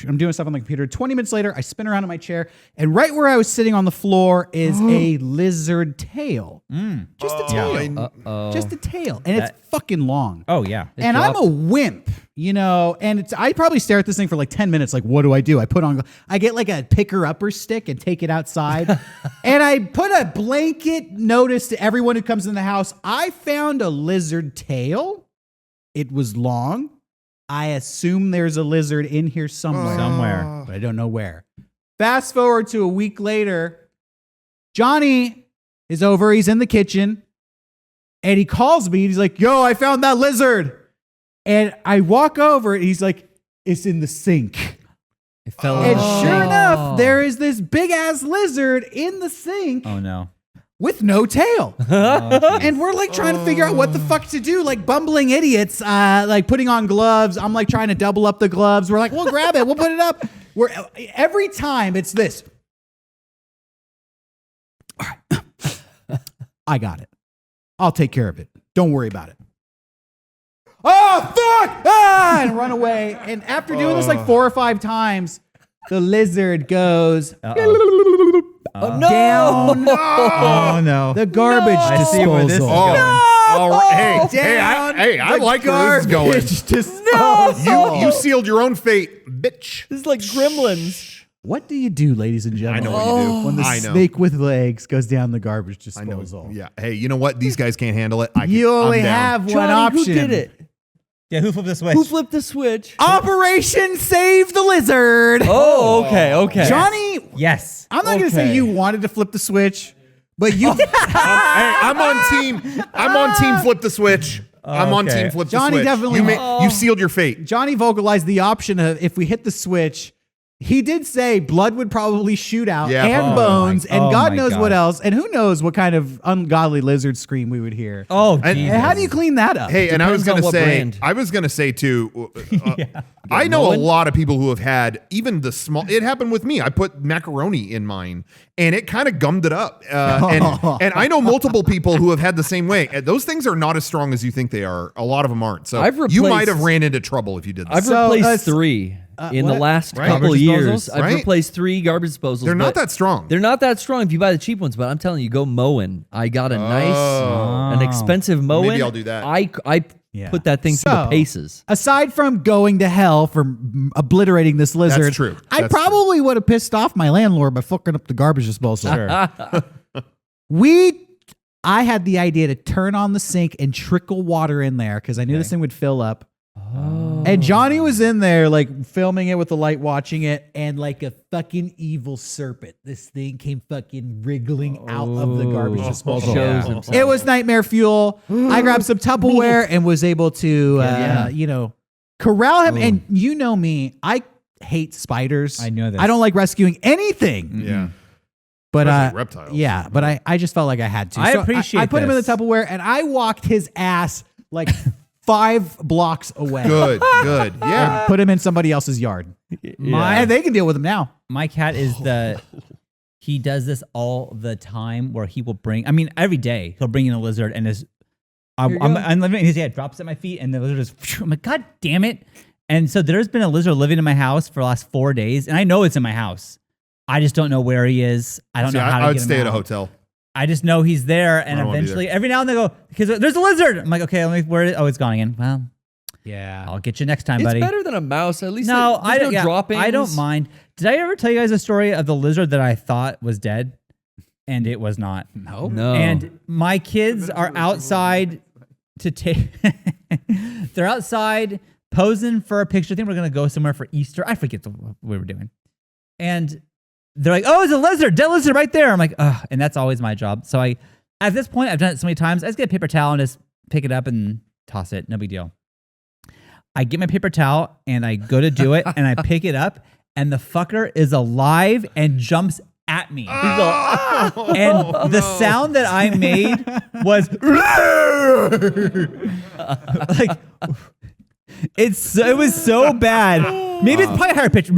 I'm doing stuff on the computer. 20 minutes later, I spin around in my chair, and right where I was sitting on the floor is a lizard tail. Just a tail. Just a tail. And it's fucking long. Oh, yeah. And I'm a wimp, and I probably stare at this thing for like 10 minutes. Like, what do? I get like a picker-upper stick and take it outside. And I put a blanket notice to everyone who comes in the house. I found a lizard tail. It was long. I assume there's a lizard in here somewhere. But I don't know where. Fast forward to a week later, Johnny is over. He's in the kitchen. And he calls me. He's like, yo, I found that lizard. And I walk over. And he's like, it's in the sink. It fell And in. sure enough, there is this big-ass lizard in the sink Oh, no. with no tail. And we're like trying to figure out what the fuck to do, like bumbling idiots, like putting on gloves. I'm like trying to double up the gloves. We're like, we'll grab it. We'll put it up. Every time it's this. All right. I got it. I'll take care of it. Don't worry about it. Oh, fuck! Ah! And run away. And after doing this like 4 or 5 times, the lizard goes No! down Oh, no. the garbage I see where this is disposal. going. All right. Down I the like where this is going. garbage disposal. You sealed your own fate, bitch. This is like Gremlins. What do you do, ladies and gentlemen? I know what you do. When the I know. snake with legs goes down the garbage I know. disposal. Yeah. Hey, you know what? These guys can't handle it. You I'm only down. have one Johnny, option. who did it? Yeah, who flipped the switch? Who flipped the switch? Operation Save the Lizard. Oh, okay. Johnny, Yes. I'm not going to say Okay. you wanted to flip the switch, but you. Hey, I'm on team flip the switch. I'm on Okay. team flip the Johnny switch. definitely- You sealed your fate. Johnny vocalized the option of if we hit the switch. He did say blood would probably shoot out Yeah. and Oh bones and oh God my knows God. what else. And who knows what kind of ungodly lizard scream we would hear. Oh, And- Jesus. And how do you clean that up? Hey, and I was Depends on gonna what say brand. too. I know a Moen? lot of people who have had even the small. It happened with me. I put macaroni in mine, and it kind of gummed it up. And I know multiple people who have had the same way. And those things are not as strong as you think they are. A lot of them aren't. So I've you might replaced- have ran into trouble if you did. This. I've So, replaced 3 in the what? last Right. couple Garbage years. disposals? I've Right. replaced 3 garbage disposals. They're not but that strong. They're not that strong if you buy the cheap ones, but I'm telling you, go Moen. I got a nice, an expensive Moen. Maybe I'll do that. I put that thing through the paces. Aside from going to hell for obliterating this lizard, That's true. I That's probably would have pissed off my landlord by fucking up the garbage disposal. Sure. I had the idea to turn on the sink and trickle water in there because I knew this thing would fill up. And Johnny was in there, like filming it with the light, watching it, and like a fucking evil serpent, this thing came fucking wriggling out of the garbage disposal. Shows himself. It was nightmare fuel. I grabbed some Tupperware and was able to, corral him. And you know me, I hate spiders. I know this. I don't like rescuing anything. Yeah. But Especially reptiles. yeah, but I just felt like I had to. I So appreciate I put him in the this. Tupperware and I walked his ass like 5 blocks away. Good. Yeah. Put him in somebody else's yard. And they can deal with him now. My cat is he does this all the time where he will every day he'll bring in a lizard and I'm living in his head, drops at my feet and the lizard just, I'm like, God damn it. And so there's been a lizard living in my house for the last 4 days and I know it's in my house. I just don't know where he is. I don't know how to I would get him stay at a out. hotel. I just know he's there and I don't wanna be eventually every now and then they go, because there's a lizard. I'm like, okay, let me, where is, oh, it's gone again. Well, Yeah. I'll get you next time, It's buddy. better than a mouse. At least No, there's no yeah, droppings. I don't mind. Did I ever tell you guys a story of the lizard that I thought was dead? And it was not. No. No. And my kids are outside to take. They're outside posing for a picture. I think we're gonna go somewhere for Easter. I forget what we were doing. And they're like, "Oh, it's a lizard, dead lizard right there." I'm like, "Ugh," and that's always my job. So at this point, I've done it so many times. I just get a paper towel and just pick it up and toss it. No big deal. I get my paper towel and I go to do it and I pick it up and the fucker is alive and jumps at me. Oh, And the sound that I made was like it was so bad. Maybe it's probably higher pitch.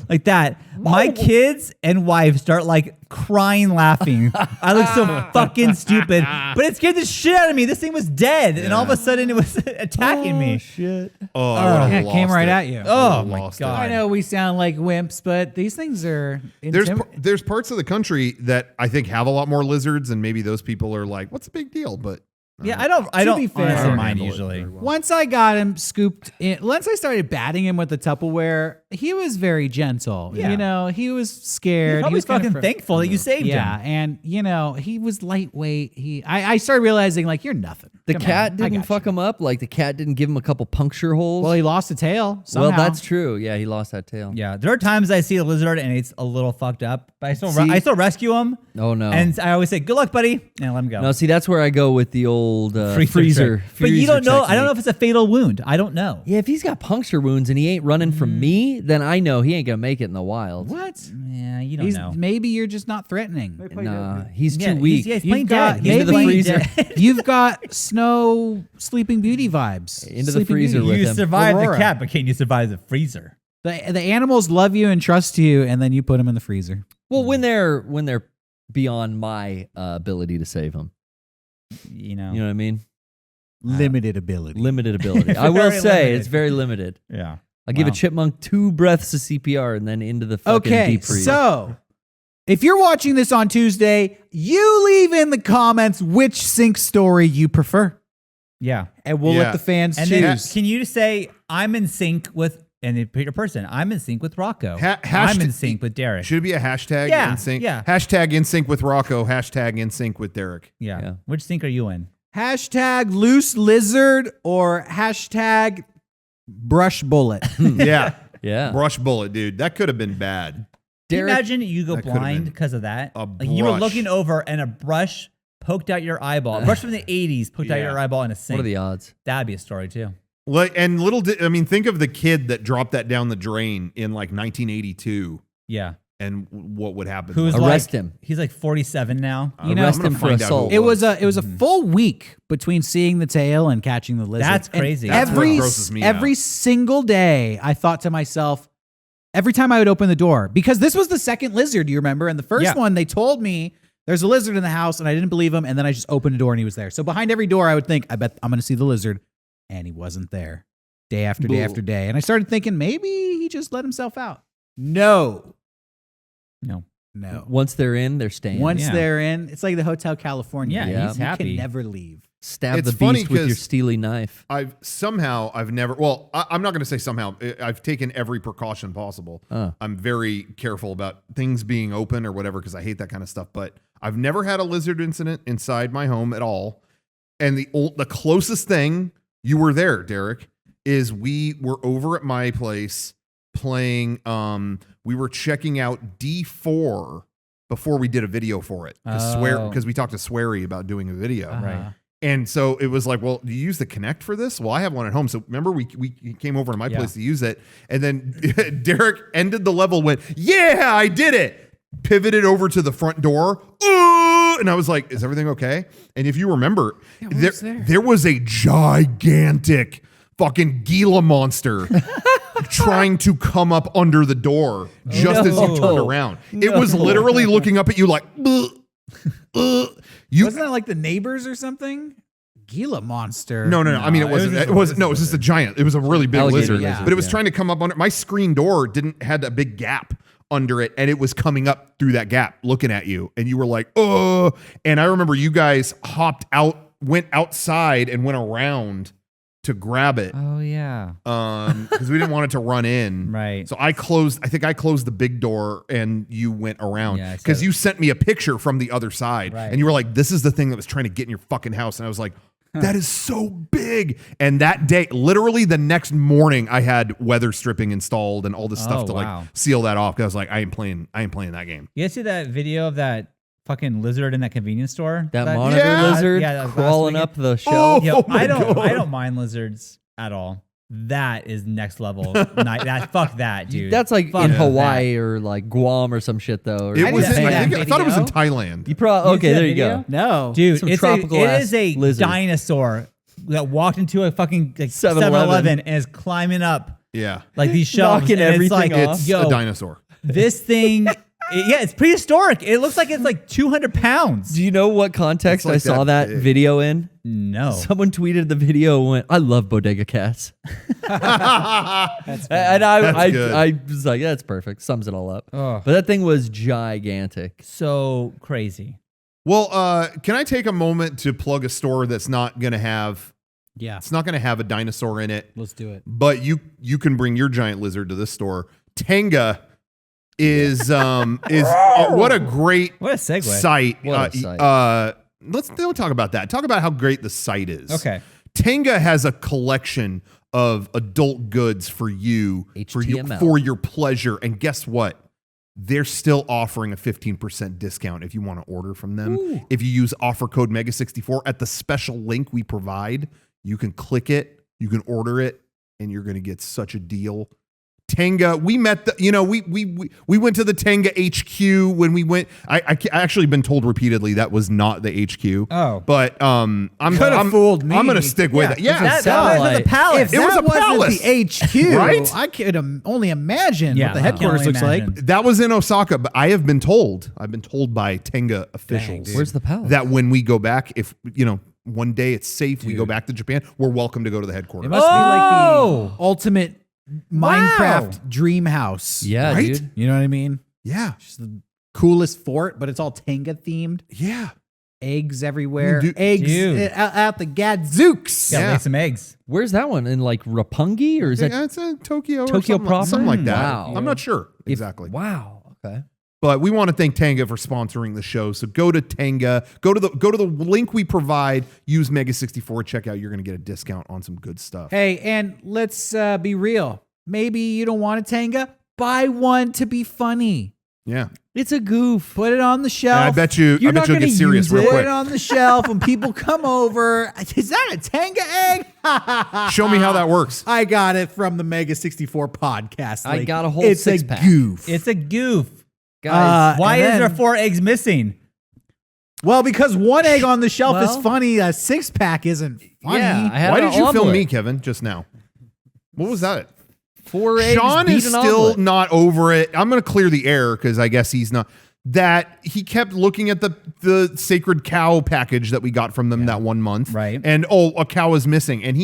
Like that. My kids and wife start like crying laughing. I look so fucking stupid. But it scared the shit out of me. This thing was dead. And all of a sudden it was attacking me. Shit. Oh, I would've Yeah, it came lost right it. at you. Oh would've my lost God. I know we sound like wimps, but these things are There's parts of the country that I think have a lot more lizards, and maybe those people are like, "What's the big deal?" But Yeah, I don't be fair, honestly I don't mind handle it usually. very well. Once I got him scooped in, once I started batting him with the Tupperware, he was very gentle. Yeah. You know, he was scared. You're probably he was fucking thankful that you saved Yeah, him. and you know, he was lightweight. I started realizing like, you're nothing. The Come cat on, I didn't got fuck you. him up. Like the cat didn't give him a couple puncture holes. Well, he lost a tail. Somehow. Well, that's true. Yeah, he lost that tail. Yeah, there are times I see a lizard and it's a little fucked up, but I still See? I still rescue him. Oh no. And I always say, "Good luck, buddy," and let him go. No, see, that's where I go with the old freezer. trick. But you don't know. I don't know technique. if it's a fatal wound. I don't know. Yeah, if he's got puncture wounds and he ain't running from me, then I know he ain't gonna make it in the wild. What? Yeah, you don't know. Maybe you're just not threatening. Nah, he's Yeah, too weak. He's You've playing got dead. He's into the maybe- freezer. You've got Snow Sleeping Beauty vibes. Into the Sleeping freezer Beauty. with You him. survived Aurora. the cat, but can you survive the freezer? The animals love you and trust you, and then you put them in the freezer. Well, when they're beyond my ability to save him, You know. you know what I mean? Limited ability. Limited ability. I will Very say limited. it's very limited. Yeah. I'll give a Wow. chipmunk 2 breaths of CPR and then into the fucking Okay, deep freeze. so if you're watching this on Tuesday, you leave in the comments which sync story you prefer, Yeah. and we'll Yeah. let the fans And then choose. can you say I'm in sync with and then put your person? I'm in sync with Rocco. I'm in sync with Derrick. should it be a hashtag Yeah, in sync? yeah. Hashtag in sync with Rocco. Hashtag in sync with Derrick. Yeah. Yeah. Which sync are you in? Hashtag loose lizard or hashtag brush bullet. Yeah. yeah. Brush bullet, dude. That could have been bad. Can you Derrick, imagine you go That could've blind been because of that? a Like you were brush. looking over and a brush poked out your eyeball. A brush from the 80s poked out Yeah. your eyeball in a sink. what are the odds? That'd be a story too. And I mean, think of the kid that dropped that down the drain in like 1982 Yeah. and what would happen. Who's Arrest like, him. He's like 47 now. You know, Arrest I'm gonna him for find out who assault. It was a full week between seeing the tail and catching the lizard. That's And crazy. That's what every grosses me every out. single day, I thought to myself, every time I would open the door, because this was the second lizard, you remember? And the first Yeah. one, they told me there's a lizard in the house, and I didn't believe him. And then I just opened the door, and he was there. So behind every door, I would think, I bet I'm going to see the lizard, and he wasn't there. Day after day Boo. after day, and I started thinking maybe he just let himself out. No. Once they're in, they're staying. Once Yeah. they're in, it's like the Hotel California. Yeah, Yeah. he's You happy. can never leave. Stab It's the funny beast with your 'cause- steely knife. I've never, well, I'm not going to say somehow. I've taken every precaution possible. I'm very careful about things being open or whatever because I hate that kind of stuff. But I've never had a lizard incident inside my home at all. And the closest thing, you were there, Derrick, is we were over at my place playing, we were checking out D4 before we did a video for it. Oh. Because we talked to Swery about doing a video. Right. And so it was like, well, do you use the Connect for this? Well, I have one at home. So remember, we came over to my Yeah. place to use it. And then Derrick ended the level, went, yeah, I did it. Pivoted over to the front door. And I was like, is everything okay? And if you remember, there was a gigantic fucking Gila monster trying to come up under the door just as you turned around. It was literally looking up at you like, you. Wasn't that like the neighbors or something? Gila monster. No. I mean, it wasn't. It wasn't. No, it was just a giant. It was a really big Alligator lizard. lizard, But it was yeah. trying to come up under my screen door. Had a big gap under it, and it was coming up through that gap, looking at you, and you were like, "Oh!" And I remember you guys hopped out, went outside, and went around to grab it, Oh yeah. because we didn't want it to run in. Right. So I think I closed the big door, and you went around Yeah, because so- you sent me a picture from the other side, Right. and you were like, "This is the thing that was trying to get in your fucking house," and I was like. That is so big. And that day, literally the next morning, I had weather stripping installed and all this stuff Oh, to wow. like seal that off. Because I was like, I ain't playing that game. You guys see that video of that fucking lizard in that convenience store? That monitor Yeah. lizard Yeah, that was last crawling weekend. up the shelf. Yo, Oh my I God. don't mind lizards at all. That is next level. Fuck that, dude. That's like Fuck in that. Hawaii or like Guam or some shit though. Or It was. didn't see that I thought it was in video. Thailand. You probably You okay. see that There you video? go. No. Dude, Some it tropical is a lizard. dinosaur that walked into a fucking like 7-Eleven 7-Eleven and is climbing up Yeah, like these shelves. Knocking and everything it's like, off. it's yo, a dinosaur. this thing, it's prehistoric. It looks like it's like 200 pounds. Do you know what context It's like I saw that that big. video in? No. Someone tweeted the video and went, "I love bodega cats," and That's I good. was like, "That's perfect." Sums it all up. Oh. But that thing was gigantic. So crazy. Well, can I take a moment to plug a store that's not going to have Yeah. it's not going to have a dinosaur in it, Let's do it. but you can bring your giant lizard to this store. Tenga is what a great What a segue. site. What a site. Let's talk about that. Talk about how great the site is. Okay. Tenga has a collection of adult goods for you HTML. for your pleasure. And guess what? They're still offering a 15% discount if you want to order from them. Ooh. If you use offer code Mega64 at the special link we provide, you can click it, you can order it, and you're going to get such a deal. Tenga, we met we went to the Tenga HQ when we went. I actually been told repeatedly that was not the HQ. Oh. But I'm fooled me. I'm gonna stick with it. Yeah, That- That was the palace. If It was that a wasn't palace. the HQ, Right? I could only imagine Yeah, what the I headquarters can looks only like. imagine. that was in Osaka, but I have been told by Tenga officials dude. Where's the palace? that when we go back, if one day it's safe, we go Dude. back to Japan, we're welcome to go to the headquarters. It must be like Oh! the ultimate Minecraft dream house. Yeah, Right? dude. You know what I mean? Yeah, Just the coolest fort, but it's all Tenga themed. yeah. Eggs everywhere. Dude. Eggs Dude. out the gadzooks. Gotta Yeah. make some eggs. Where's that one? In like Roppongi or is that It's in Tokyo, Tokyo or something, proper? something like that. Wow. I'm not sure if- exactly. Wow. Okay. But we want to thank Tenga for sponsoring the show. So go to Tenga, go to the link we provide, use Mega64 checkout. You're going to get a discount on some good stuff. Hey, and let's be real. Maybe you don't want a Tenga. Buy one to be funny. Yeah. It's a goof. Put it on the And shelf. I bet you'll You're not get gonna serious use real it. Put quick. it on the shelf when people come over. Is that a Tenga egg? Show me how that works. I got it from the Mega 64 podcast. I Like, got a whole it's six-pack. a goof. It's a goof. Guys, Why and is there then- 4 eggs missing? Well, because one egg on the shelf is Well- funny. A 6-pack isn't funny. yeah, I had Why an did you film omelet. me, Kevin, just now? What was that? 4 eggs, Sean beat is an still omelet. not over it. I'm going to clear the air because I guess he's not. That he kept looking at the sacred cow package that we got from them that one month. Right. And, a cow is missing. And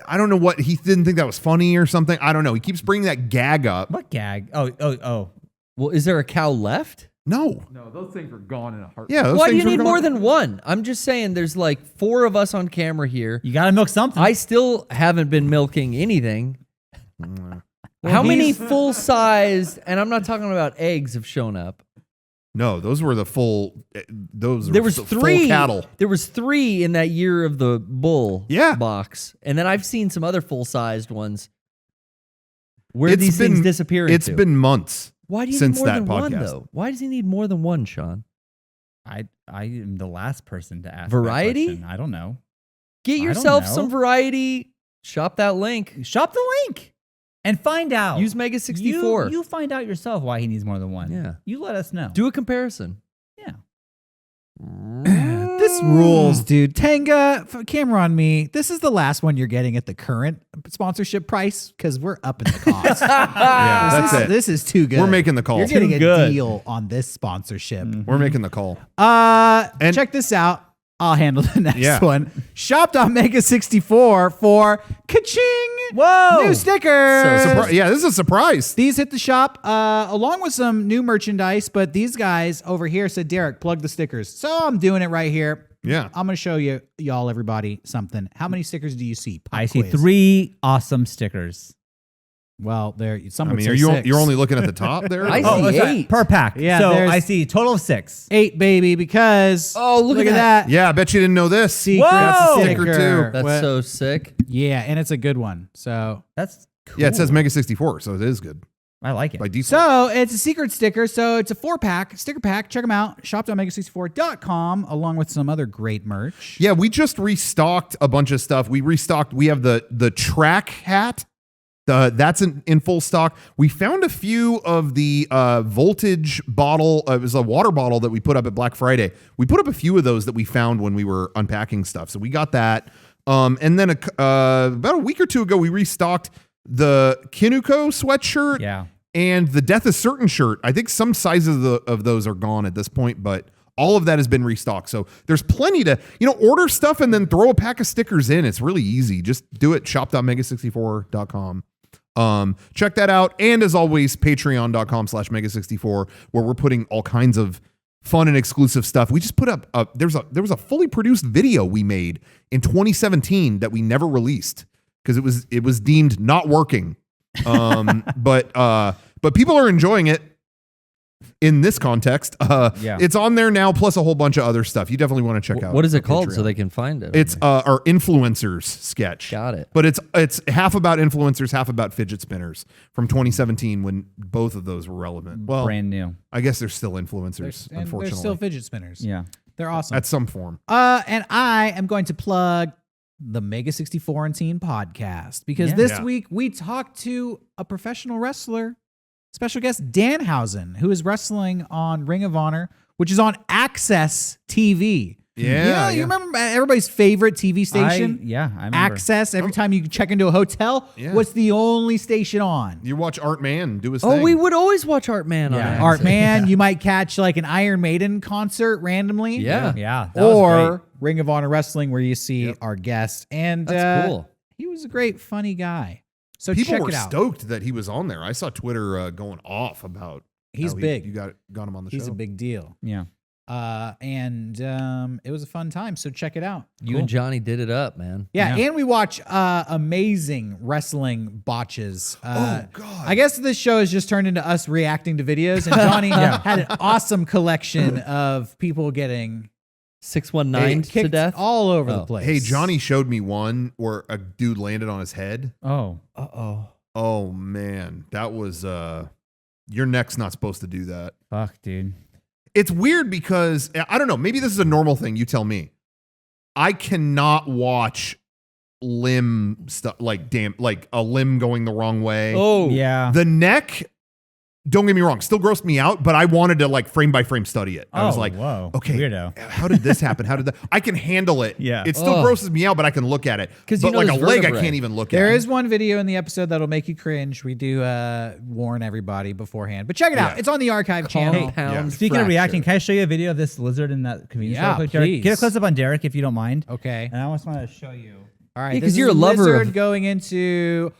I don't know what, he didn't think that was funny or something. I don't know. He keeps bringing that gag up. What gag? Oh. Well, is there a cow left? No. No, those things are gone in a heartbeat. Yeah. Those Why do things you are need gone. more than one? I'm just saying there's like 4 of us on camera here. You gotta milk something. I still haven't been milking anything. Mm. How many he's- full-sized, and I'm not talking about eggs, have shown up? No, those were the full, There was full 3 cattle. There was 3 in that year of the bull Yeah. box. And then I've seen some other full-sized ones. Where It's these been- things disappear It's into. been months. Why do you since need more that than one, podcast. though? Why does he need more than one, Sean? I am the last person to ask. Variety? That question. I don't know. Get I don't yourself know. some variety. Shop that link. Shop the link and find out. Use Mega64. You find out yourself why he needs more than one. Yeah. You let us know. Do a comparison. Yeah. This rules, dude. Tenga, camera on me. This is the last one you're getting at the current sponsorship price because we're up in the cost. Yeah, that's it. This is too good. We're making the call. You're getting Too a good. deal on this sponsorship. We're making the call. And And- check this out. I'll handle the next Yeah. one. Shop.mega64 for ka-ching. Whoa. New stickers. Yeah, this is a surprise. These hit the shop along with some new merchandise, but these guys over here said, Derrick, plug the stickers. So I'm doing it right here. Yeah. I'm going to show y'all, everybody, something. How many stickers do you see? Pop I see quiz. 3 awesome stickers. Well, there. Some I would mean, say are you 6. you're only looking at the top there? I Oh, see sorry, 8. per pack. Yeah, So there's- I see a total of 6. 8, baby, because Oh, look at that. Yeah, I bet you didn't know this. Secret Whoa! sticker. Sticker, too. That's What- so sick. Yeah, and it's a good one. So That's cool. Yeah, it says Mega 64, so it is good. I like it. by default. So it's a secret sticker. So it's a 4-pack, sticker pack. Check them out. Shop.mega64.com, along with some other great merch. Yeah, we just restocked a bunch of stuff. We have the track hat. That's in full stock. We found a few of the voltage bottle. It was a water bottle that we put up at Black Friday. We put up a few of those that we found when we were unpacking stuff. So we got that. And then about a week or two ago, we restocked the Kinuko sweatshirt and the Death is Certain shirt. I think some sizes of those are gone at this point, but all of that has been restocked. So there's plenty to, order stuff and then throw a pack of stickers in. It's really easy. Just do it. Shop.mega64.com. Check that out. And as always, patreon.com/mega64, where we're putting all kinds of fun and exclusive stuff. We just put up, there was a fully produced video we made in 2017 that we never released because it was deemed not working. But people are enjoying it in this context. It's on there now, plus a whole bunch of other stuff. You definitely want to check out. What is it called Patreon. so they can find it? It's our influencers sketch. Got it. But it's half about influencers, half about fidget spinners from 2017 when both of those were relevant. Well, Brand new. I guess they're still influencers, unfortunately. They're still fidget spinners. Yeah. They're awesome. At some form. And I am going to plug the Mega 64 and Teen podcast because this week we talked to a professional wrestler, special guest Danhausen, who is wrestling on Ring of Honor, which is on Access TV. Yeah. You remember everybody's favorite TV station? I remember. Access. Every time you check into a hotel, what's the only station on? You watch Art Man do his thing. Oh, we would always watch Art Man on Access. Art Man. You might catch like an Iron Maiden concert randomly. Yeah. Yeah. That was Or great. Ring of Honor Wrestling, where you see our guest. And That's cool. He was a great, funny guy. So People check were it out. stoked that he was on there. I saw Twitter going off about He's how big. You got him on the show. He's a big deal. Yeah. And it was a fun time. So check it out. You and Johnny did it up, man. Yeah, and we watch amazing wrestling botches. Oh, God. I guess this show has just turned into us reacting to videos, and Johnny had an awesome collection of people getting 619 to kicked death. all over the place. Hey, Johnny showed me one where a dude landed on his head. Oh. Uh-oh. Oh, man. That was, your neck's not supposed to do that. Fuck, dude. It's weird because, I don't know, maybe this is a normal thing. You tell me. I cannot watch limb stuff, like a limb going the wrong way. Oh. Yeah. The neck, don't get me wrong, still grossed me out, but I wanted to like frame by frame study it. I was like, whoa. okay, Weirdo. how did this happen? How did that? I can handle it. Yeah. It still grosses me out, but I can look at it. 'Cause But you know like a there's leg, I vertebrae. can't even look at. There it. is one video in the episode that'll make you cringe. We do warn everybody beforehand. But check it out. Yeah. It's on the archive channel. Compound Speaking of fracture. reacting, can I show you a video of this lizard in that convenience store? Yeah, Quick, Derrick? please. Get a close up on Derrick if you don't mind. Okay. And I just want to show you. All right. Yeah, 'cause this you're is a lover lizard of- going into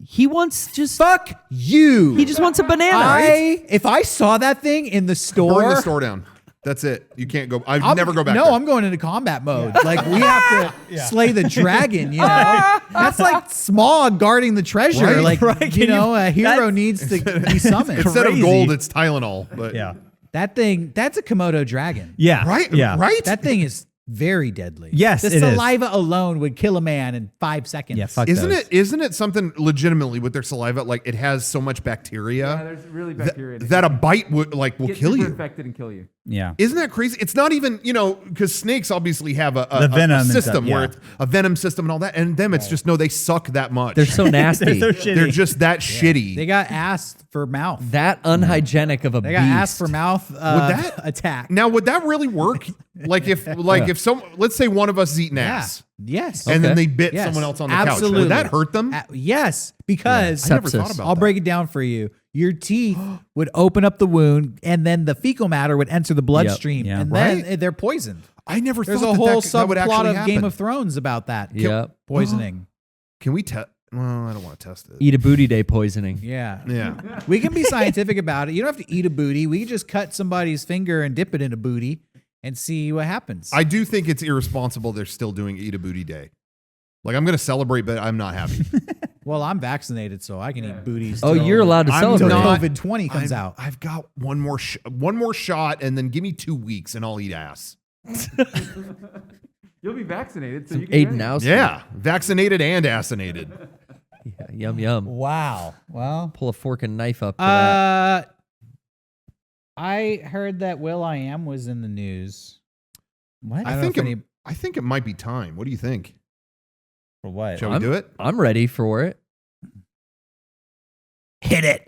He wants just fuck you. he just wants a banana, right? If I saw that thing in the store, Burn the store down. That's it. You can't go. I'd never go back. No, there. I'm going into combat mode. Like we have to slay the dragon. You know, that's like Smog guarding the treasure. Right, like right. you know, a hero that's- needs to be summoned. Instead of crazy. gold, it's Tylenol. But Yeah. That thing, that's a Komodo dragon. Yeah. right, Yeah. right. That thing is very deadly. Yes, the it is. saliva alone would kill a man in 5 seconds. Yeah. Fuck Isn't those. it something legitimately with their saliva? Like it has so much bacteria Yeah, there's really bacteria that a bite will get kill super you. infected and kill you. Yeah. Isn't that crazy? It's not even, because snakes obviously have a The venom a and system stuff, where yeah. it's a venom system and all that. And them, it's just, no, they suck that much. They're so nasty. They're so shitty. They're just that shitty. They got ass for mouth. That unhygienic of a They beast. got ass for mouth that- attack. Now, would that really work? If some, let's say one of us is eating ass Yes. and then Okay. they bit Yes. someone else on the Absolutely. couch. Would that hurt them? Yes, because I never Sepsis. thought about I'll that. break it down for you. Your teeth would open up the wound, and then the fecal matter would enter the bloodstream, Yeah. and Right. then they're poisoned. I never There's thought a whole that would subplot actually of happen. Game of Thrones about that Yep. poisoning. Can we test? Well, I don't want to test it. Eat a booty day poisoning. Yeah. Yeah. We can be scientific about it. You don't have to eat a booty. We can just cut somebody's finger and dip it in a booty and see what happens. I do think it's irresponsible they're still doing Eat a Booty Day. Like, I'm going to celebrate, but I'm not happy. Well, I'm vaccinated, so I can eat booties. Oh, till- you're allowed to I'm celebrate. till not- COVID-20 comes out. I've got one more shot, and then give me 2 weeks, and I'll eat ass. You'll be vaccinated, so you can Aiden get it. House. Yeah, vaccinated and assinated. Yeah, yum yum. Wow. Well, Pull a fork and knife up. For that. I heard that will.i.am was in the news. what? I I don't know think if I think it might be time. What do you think? For what? Shall we do it? I'm ready for it. Hit it.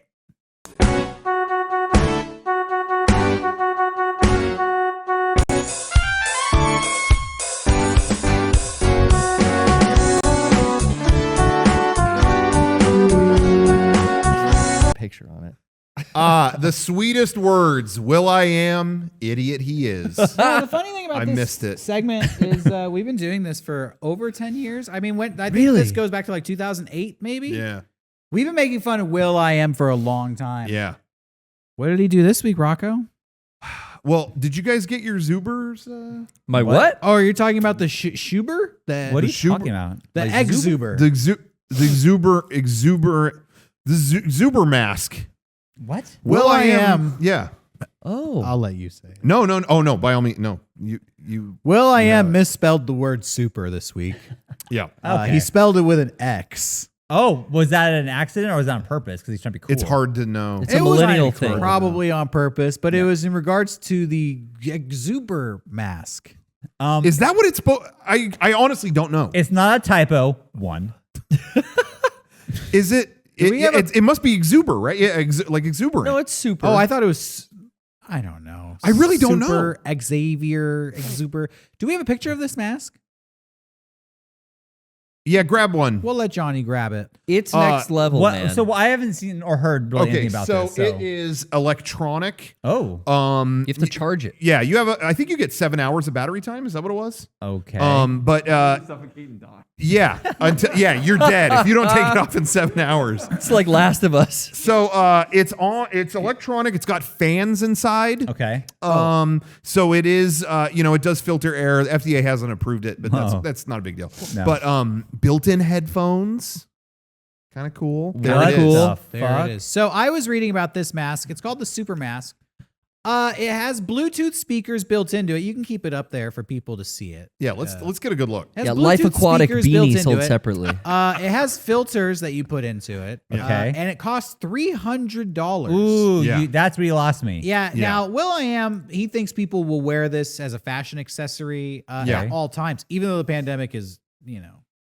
Picture on it. The sweetest words. will.i.am, idiot he is. No, the funny thing about I this missed it. segment is we've been doing this for over 10 years. I mean, I think Really? this goes back to like 2008, maybe. Yeah. We've been making fun of will.i.am for a long time. Yeah. What did he do this week, Rocco? Well, did you guys get your Zubers? My what? Oh, you're talking about the Schuber? What are you Schuber- talking about? The Like Exuber. The Zuber mask. What? will.i.am. Yeah. Oh, I'll let you say it. No. Oh no. By all means, no. You. will.i.am misspelled the word super this week. Yeah. Okay. He spelled it with an X. Oh, was that an accident or was that on purpose? Because he's trying to be cool. It's hard to know. it's a It was millennial thing. Probably on purpose, but it was in regards to the Exuber mask. Is that what it's supposed? I honestly don't know. It's not a typo. One. Is it? we have It must be exuber, right? Yeah, like exuberant. No, it's super. Oh, I thought it was. I don't know. I really don't know. Super, Xavier, Exuber. Do we have a picture of this mask? Yeah, grab one. We'll let Johnny grab it. it's next level, What? man. So I haven't seen or heard really Okay, anything about so this. it is electronic. Oh. you have to charge it. Yeah, you have. I think you get 7 hours of battery time. Is that what it was? Okay. But Suffocate and die. yeah, you're dead if you don't take it off in 7 hours. It's like Last of Us. So it's electronic. It's got fans inside. Okay. So it is, it does filter air. The FDA hasn't approved it, but that's not a big deal. No. But built-in headphones, kind of cool. There What it the is. There fuck? it is. So I was reading about this mask. It's called the Super Mask. It has Bluetooth speakers built into it. You can keep it up there for people to see it. Yeah, let's get a good look. It has Yeah, Life Bluetooth Aquatic speakers built beanie into sold it. separately. It has filters that you put into it. Okay. And it costs $300. Ooh, Yeah. that's where you lost me. Yeah. Yeah. Now, will.i.am, he thinks people will wear this as a fashion accessory Yeah. at all times, even though the pandemic is,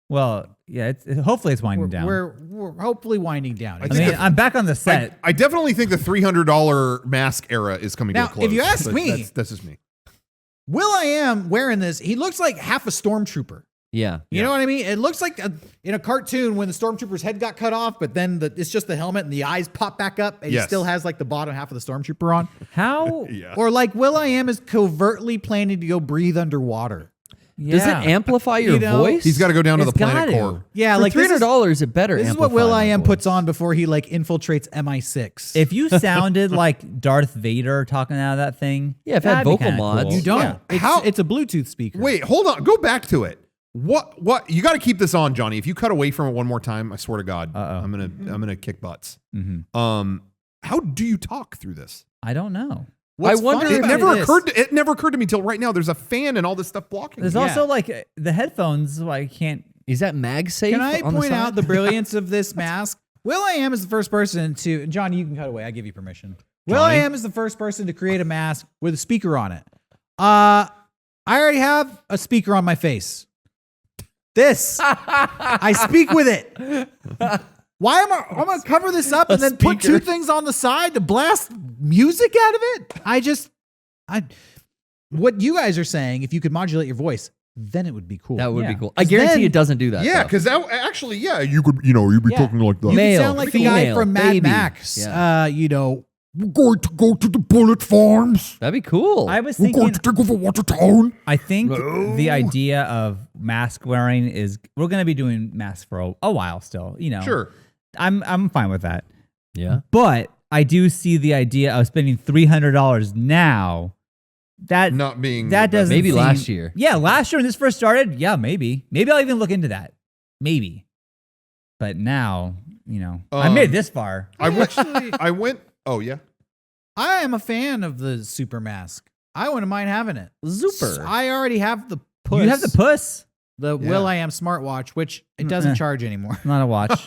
Well, yeah. Hopefully it's winding down. we're hopefully winding down. I I think mean, I'm back on the set. I definitely think the $300 mask era is coming to Now, a close. if you ask but me- that's just me. will.i.am wearing this, he looks like half a stormtrooper. Yeah. You know what I mean? It looks like in a cartoon when the stormtrooper's head got cut off, but then it's just the helmet and the eyes pop back up, and he Yes. still has like the bottom half of the stormtrooper on. How? Yeah. Or like will.i.am is covertly planning to go breathe underwater. Does it amplify your You know, voice? He's got to go down to It's the planet gotta. core. Yeah, For like this is, $300, it better. this is what amplify my will.i.am voice. puts on before he like infiltrates MI6. If you sounded like Darth Vader talking out of that thing, Yeah, if it had that'd be vocal kinda mods. cool. you don't. Yeah. It's, How- it's a Bluetooth speaker. Wait, hold on. Go back to it. What? You got to keep this on, Johnny. If you cut away from it one more time, I swear to God, I'm gonna kick butts. Mhm. How do you talk through this? I don't know. What's I wonder funny if It about never this- occurred. It never occurred to me till right now. There's a fan and all this stuff blocking. There's me. also like the headphones. So I can't. Is that MagSafe? Can I on point the out side? the brilliance of this mask? will.i.am is the first person to. John, you can cut away. I give you permission. will.i.am is the first person to create a mask with a speaker on it. I already have a speaker on my face. This I speak with it. Why am I'm gonna cover this up and then put two speaker. things on the side to blast music out of it? What you guys are saying, if you could modulate your voice, then it would be cool. That would be Yeah. cool. I guarantee then- it doesn't do that. Yeah, though. because actually, yeah, you could, you'd be Yeah. talking like that. You could Male, sound like the guy female, from Mad baby. Max. Yeah. We're going to go to the bullet farms. That'd be cool. I was We're going thinking. to take over Watertown. I think the idea of mask wearing is we're going to be doing masks for a while still. Sure. I'm fine with that. yeah. But I do see the idea of spending $300 now. That Not being that the best. doesn't Maybe seem- last year. Yeah, last year when this first started, yeah, maybe I'll even look into that. Maybe. But now, I made it this far. I went. Oh yeah. I am a fan of the super mask. I wouldn't mind having it. Super. I already have the puss. You have the puss. The will.i.am smartwatch, which it doesn't charge anymore. Not a watch.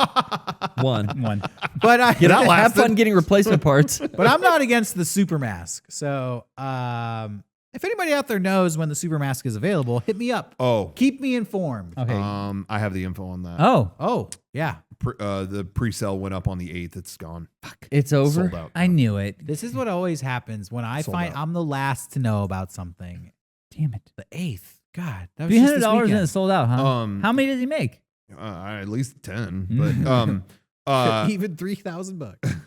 One. But I Have fun getting replacement parts. But I'm not against the super mask. So if anybody out there knows when the super mask is available, hit me up. Oh, Keep me informed. Okay. I have the info on that. Oh, yeah. The pre-sale went up on the 8th. It's gone. Fuck. It's over. Sold out. I knew it. This is what always happens when I Sold find out. I'm the last to know about something. Damn it. The 8th. God, that was just this $300 and weekend. it sold out, huh? How many does he make? At least 10. But Even $3,000.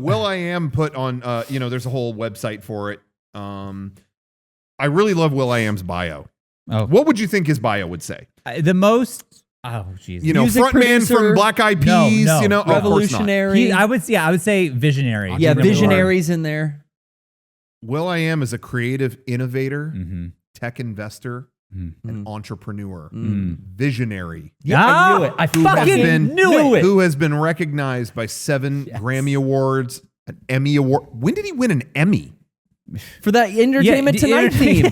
will.i.am put on. There's a whole website for it. I really love will.i.am's bio. Oh, What would you think his bio would say? the most. Oh, jeez. Music Frontman producer. from Black Eyed No, Peas. no. Of course not. Revolutionary. I would say visionary. Yeah, Number visionaries in there. will.i.am is a creative innovator, one. tech investor, Mhm. and entrepreneur, Mm. visionary. Yeah, I knew it. I Who has fucking been- knew it. Who has been recognized by 7 Grammy Awards, an Emmy Award. When did he win an Emmy? For that Entertainment Tonight theme.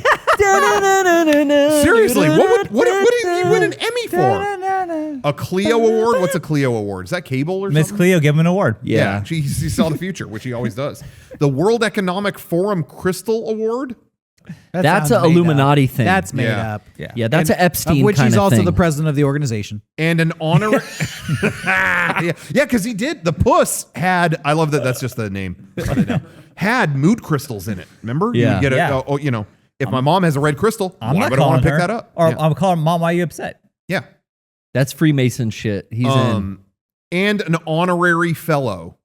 Seriously, what did he win an Emmy for? A Clio Award? What's a Clio Award? Is that cable or Miss something? Cleo, give him an award. Yeah. She saw the future, which he always does. The World Economic Forum Crystal Award? That's sounds an made Illuminati up. thing. That's made Yeah. up. Yeah, that's an Epstein Of which kind he's of also thing. the president of the organization. And an honor. Yeah, because he did. The puss had, I love that that's just the name. Had mood crystals in it. Remember? You Yeah. would get Yeah. if my mom has a red crystal, I'm why not would I want calling to pick her. that up? Or Yeah. I'm calling Mom, why are you upset? Yeah. That's Freemason shit. He's in. And an honorary fellow.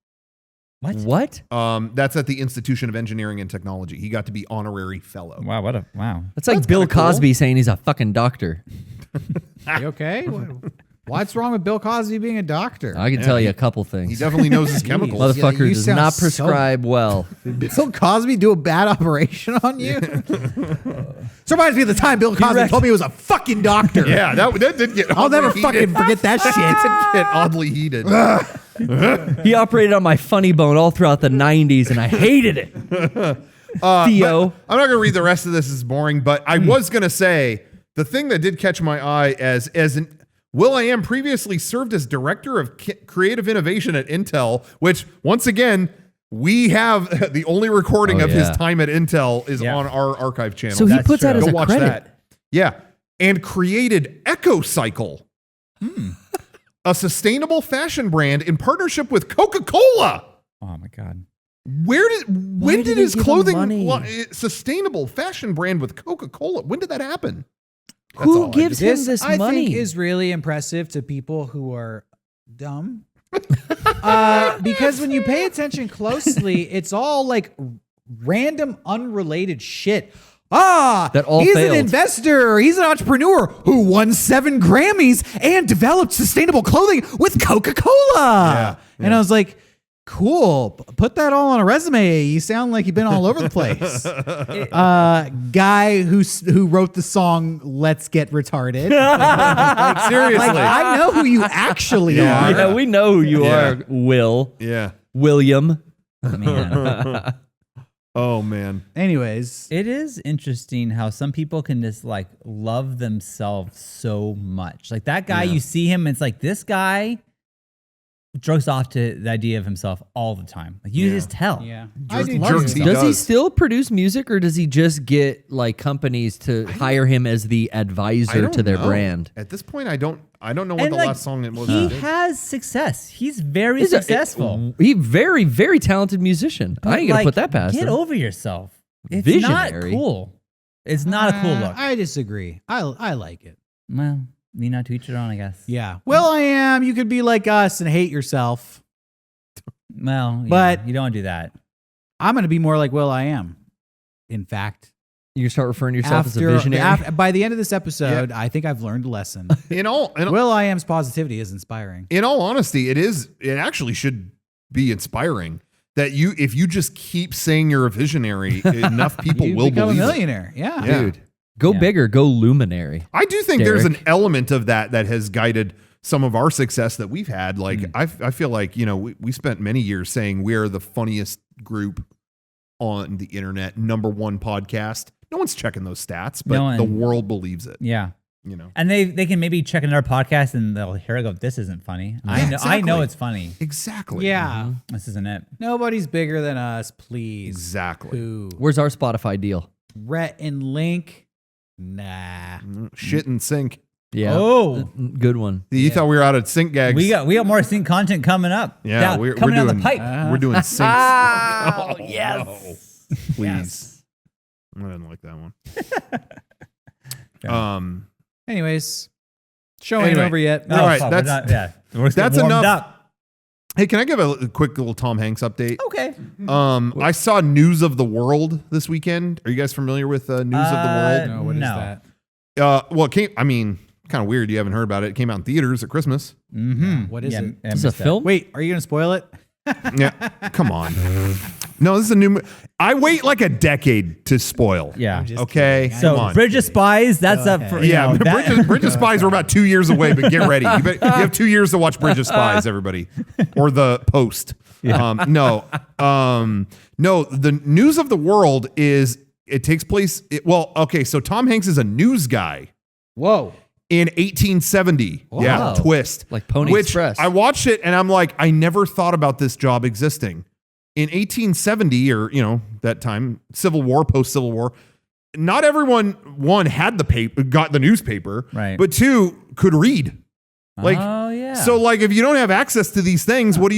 What? That's at the Institution of Engineering and Technology. He got to be honorary fellow. Wow, wow. That's like That's Bill kinda cool. Cosby saying he's a fucking doctor. You okay? What's wrong with Bill Cosby being a doctor? I can tell you a couple He things. definitely knows his chemicals. Motherfucker you does sound not so- prescribe well. Did Bill Cosby do a bad operation on you? So reminds me of the time Bill Cosby told me he was a fucking doctor. Yeah, that did get. I'll never oddly fucking heated. forget that It shit. did get oddly heated. He operated on my funny bone all throughout the 90s, and I hated it. Theo. I'm not going to read the rest of this. It's boring, but I was going to say the thing that did catch my eye as an will.i.am previously served as director of creative innovation at Intel, which once again we have the only recording of his time at Intel is on our archive channel. So he That's puts that true. as Go a watch credit. that. Yeah, and created EcoCycle, a sustainable fashion brand in partnership with Coca-Cola. Oh my God. When did did they his give him clothing money? sustainable fashion brand with Coca-Cola? When did that happen? That's all Who I gives just- him this I money? think is really impressive to people who are dumb. Because when you pay attention closely, it's all like random, unrelated shit. That all he's failed. an investor. He's an entrepreneur who won 7 Grammys and developed sustainable clothing with Coca-Cola. And I was like, cool. Put that all on a resume. You sound like you've been all over the place. Guy who wrote the song "Let's Get Retarded." Seriously. Like, I know who you actually Yeah. are. Yeah, we know who you Yeah. are, Will. Yeah. William. Man. Oh man. Anyways, It is interesting how some people can just like love themselves so much. Like that guy, you see him, and it's like this guy jerks off to the idea of himself all the time. Like you just tell. yeah, Jerks he Does he does. still produce music, or does he just get like companies to hire him as the I advisor don't to their know. brand? At this point, I don't know what And the like, last song it was. he did. has success. He's very He's successful. He very, very talented musician. I ain't gonna Like, put that past Get him. over yourself. It's Visionary. not cool. It's not a cool look. I disagree. I like it. Well, you know, to each their own, I guess. Yeah. will.i.am. You could be like us and hate yourself. Well, yeah, But- you don't want to do that. I'm going to be more like will.i.am. In fact, You start referring to yourself as a visionary. by the end of this episode, I think I've learned a lesson. In all will.i.am's positivity is inspiring. in all honesty, it actually should be inspiring that if you just keep saying you're a visionary, enough people You will become a believe it. millionaire. Yeah. Yeah. Dude, go bigger, go luminary. I do think there's an Derrick. element of that has guided some of our success that we've had. Like I feel like, we spent many years saying we're the funniest group on the internet, #1 podcast. No one's checking those stats, but No one- the world believes it. Yeah. you know. And they can maybe check another podcast and they'll hear it go, this isn't funny. I know exactly. it's funny. Exactly. Yeah. This isn't it. Nobody's bigger than us, please. Exactly. Who? Where's our Spotify deal? Rhett and Link? Nah. Shit and sync. Yeah. Oh. Good one. You thought we were out of sync gags. We got more sync content coming up. Yeah, Down- we're coming down doing the pipe. We're doing syncs. Oh, yes. No. Please. I didn't like that one. Anyways, show ain't Anyway. over yet. All right, fuck, that's- We're that's warmed enough. up. Hey, can I give a quick little Tom Hanks update? Okay. I saw News of the World this weekend. Are you guys familiar with News of the World? No, what is that? Well, it came, I mean, kind of weird you haven't heard about it. It came out in theaters at Christmas. Mm-hmm. What is it? Is it a film? Wait, are you gonna spoil it? Yeah, come on. No, this is a new. I wait like a decade to spoil. Yeah. just Okay. kidding. Come So on. Bridge of Spies, that's up for Yeah, that- Bridge of Spies were about 2 years away, but get ready. You have 2 years to watch Bridge of Spies, everybody, or The Post. No. The News of the World is it takes place. So Tom Hanks is a news guy. Whoa. In 1870. Yeah, Wow. twist. Like Pony Which Express. I watched it and I'm like, I never thought about this job existing. In 1870, or, that time, Civil War, post-Civil War, not everyone, one, had the paper, got the newspaper, Right. but two, could read. Like, oh, yeah. so like if you don't have access to these things, what do?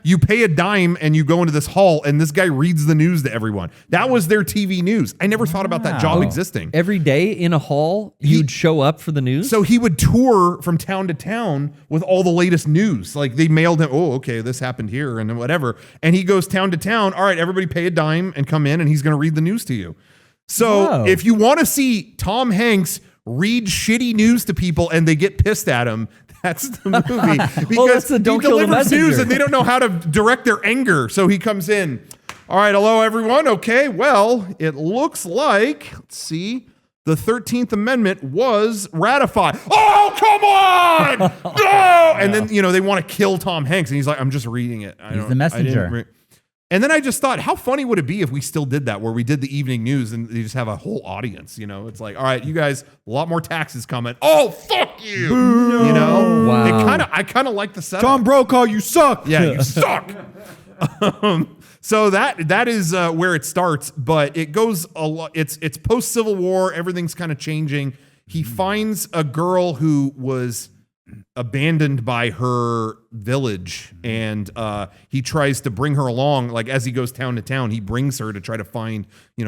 You pay a dime and you go into this hall and this guy reads the news to everyone. That was their TV news. I never thought about that job Wow. existing. Every day in a hall, you'd show up for the news? So he would tour from town to town with all the latest news. Like they mailed him, oh, okay, this happened here and whatever. And he goes town to town. All right, everybody pay a dime and come in and he's going to read the news to you. So Whoa. if you want to see Tom Hanks read shitty news to people and they get pissed at him, that's the movie. Because that's the Don't he Kill the delivers news Messenger. and they don't know how to direct their anger. So he comes in. All right, hello, everyone. Okay, well, it looks like, let's see, the 13th Amendment was ratified. Oh, come on! No! And then, they want to kill Tom Hanks. And he's like, I'm just reading it. He's the messenger. And then I just thought, how funny would it be if we still did that, where we did the evening news and they just have a whole audience? It's like, all right, you guys, a lot more taxes coming. Oh, fuck you! Wow. I kind of like the setup. Tom Brokaw, you suck. Yeah, you suck. So that is where it starts, but it goes a lot. It's post Civil War. Everything's kind of changing. He finds a girl who was abandoned by her village, and he tries to bring her along. Like as he goes town to town, he brings her to try to find,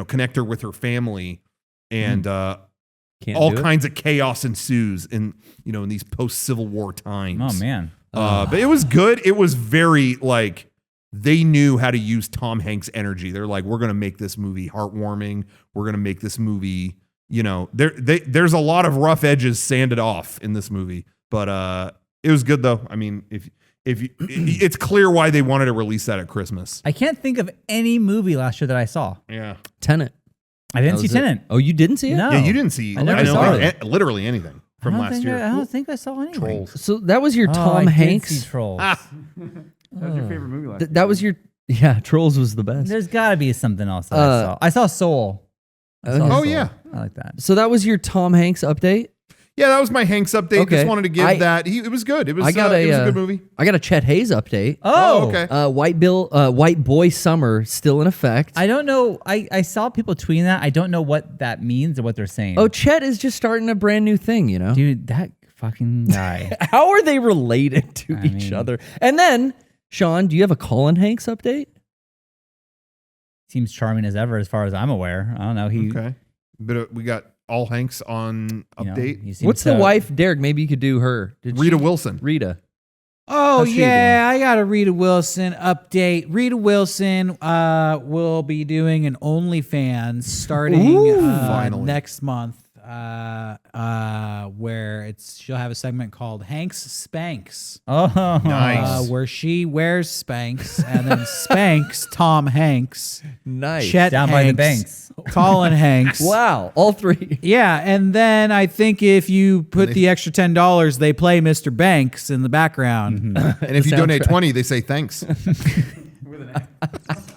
connect her with her family, and all kinds of chaos ensues in these post Civil War times. Oh, man. But it was good. It was very they knew how to use Tom Hanks' energy. They're like, we're going to make this movie heartwarming. We're going to make this movie, there's a lot of rough edges sanded off in this movie, but it was good though. I mean, it's clear why they wanted to release that at Christmas. I can't think of any movie last year that I saw. Yeah. Tenet. I didn't see was it. Tenet. Oh, you didn't see it? No. Yeah, you didn't see I never saw literally anything from last year. I don't think I saw anything. Trolls. So that was your Oh, Tom I did Hanks. see Trolls. That was your favorite movie last year. That was your Trolls was the best. There's got to be something else that I saw. I saw Soul. I saw Okay. Oh, Soul. yeah. I like that. So that was your Tom Hanks update? Yeah, that was my Hanks update. Okay. Just wanted to give that. It was good. It was it was a good movie. I got a Chet Hayes update. Oh, okay. White Boy Summer still in effect. I don't know. I saw people tweeting that. I don't know what that means or what they're saying. Oh, Chet is just starting a brand new thing, dude, that fucking guy. How are they related to each other? And then, Sean, do you have a Colin Hanks update? Seems charming as ever, as far as I'm aware. I don't know. Okay. But we got all Hanks on update. He seems What's the wife, Derrick? Maybe you could do her. Rita Wilson. Rita. Oh, How's she yeah. I got a Rita Wilson update. Rita Wilson will be doing an OnlyFans starting Finally. next month, where she'll have a segment called Hanks Spanks, Oh, Nice. where she wears Spanks and then spanks Tom Hanks, Nice. Chet Down Hanks, by the banks. Colin Hanks. Wow. All three. Yeah, and then I think if you put the extra $10, they play Mr. Banks in the background. And if you donate 20, they say thanks.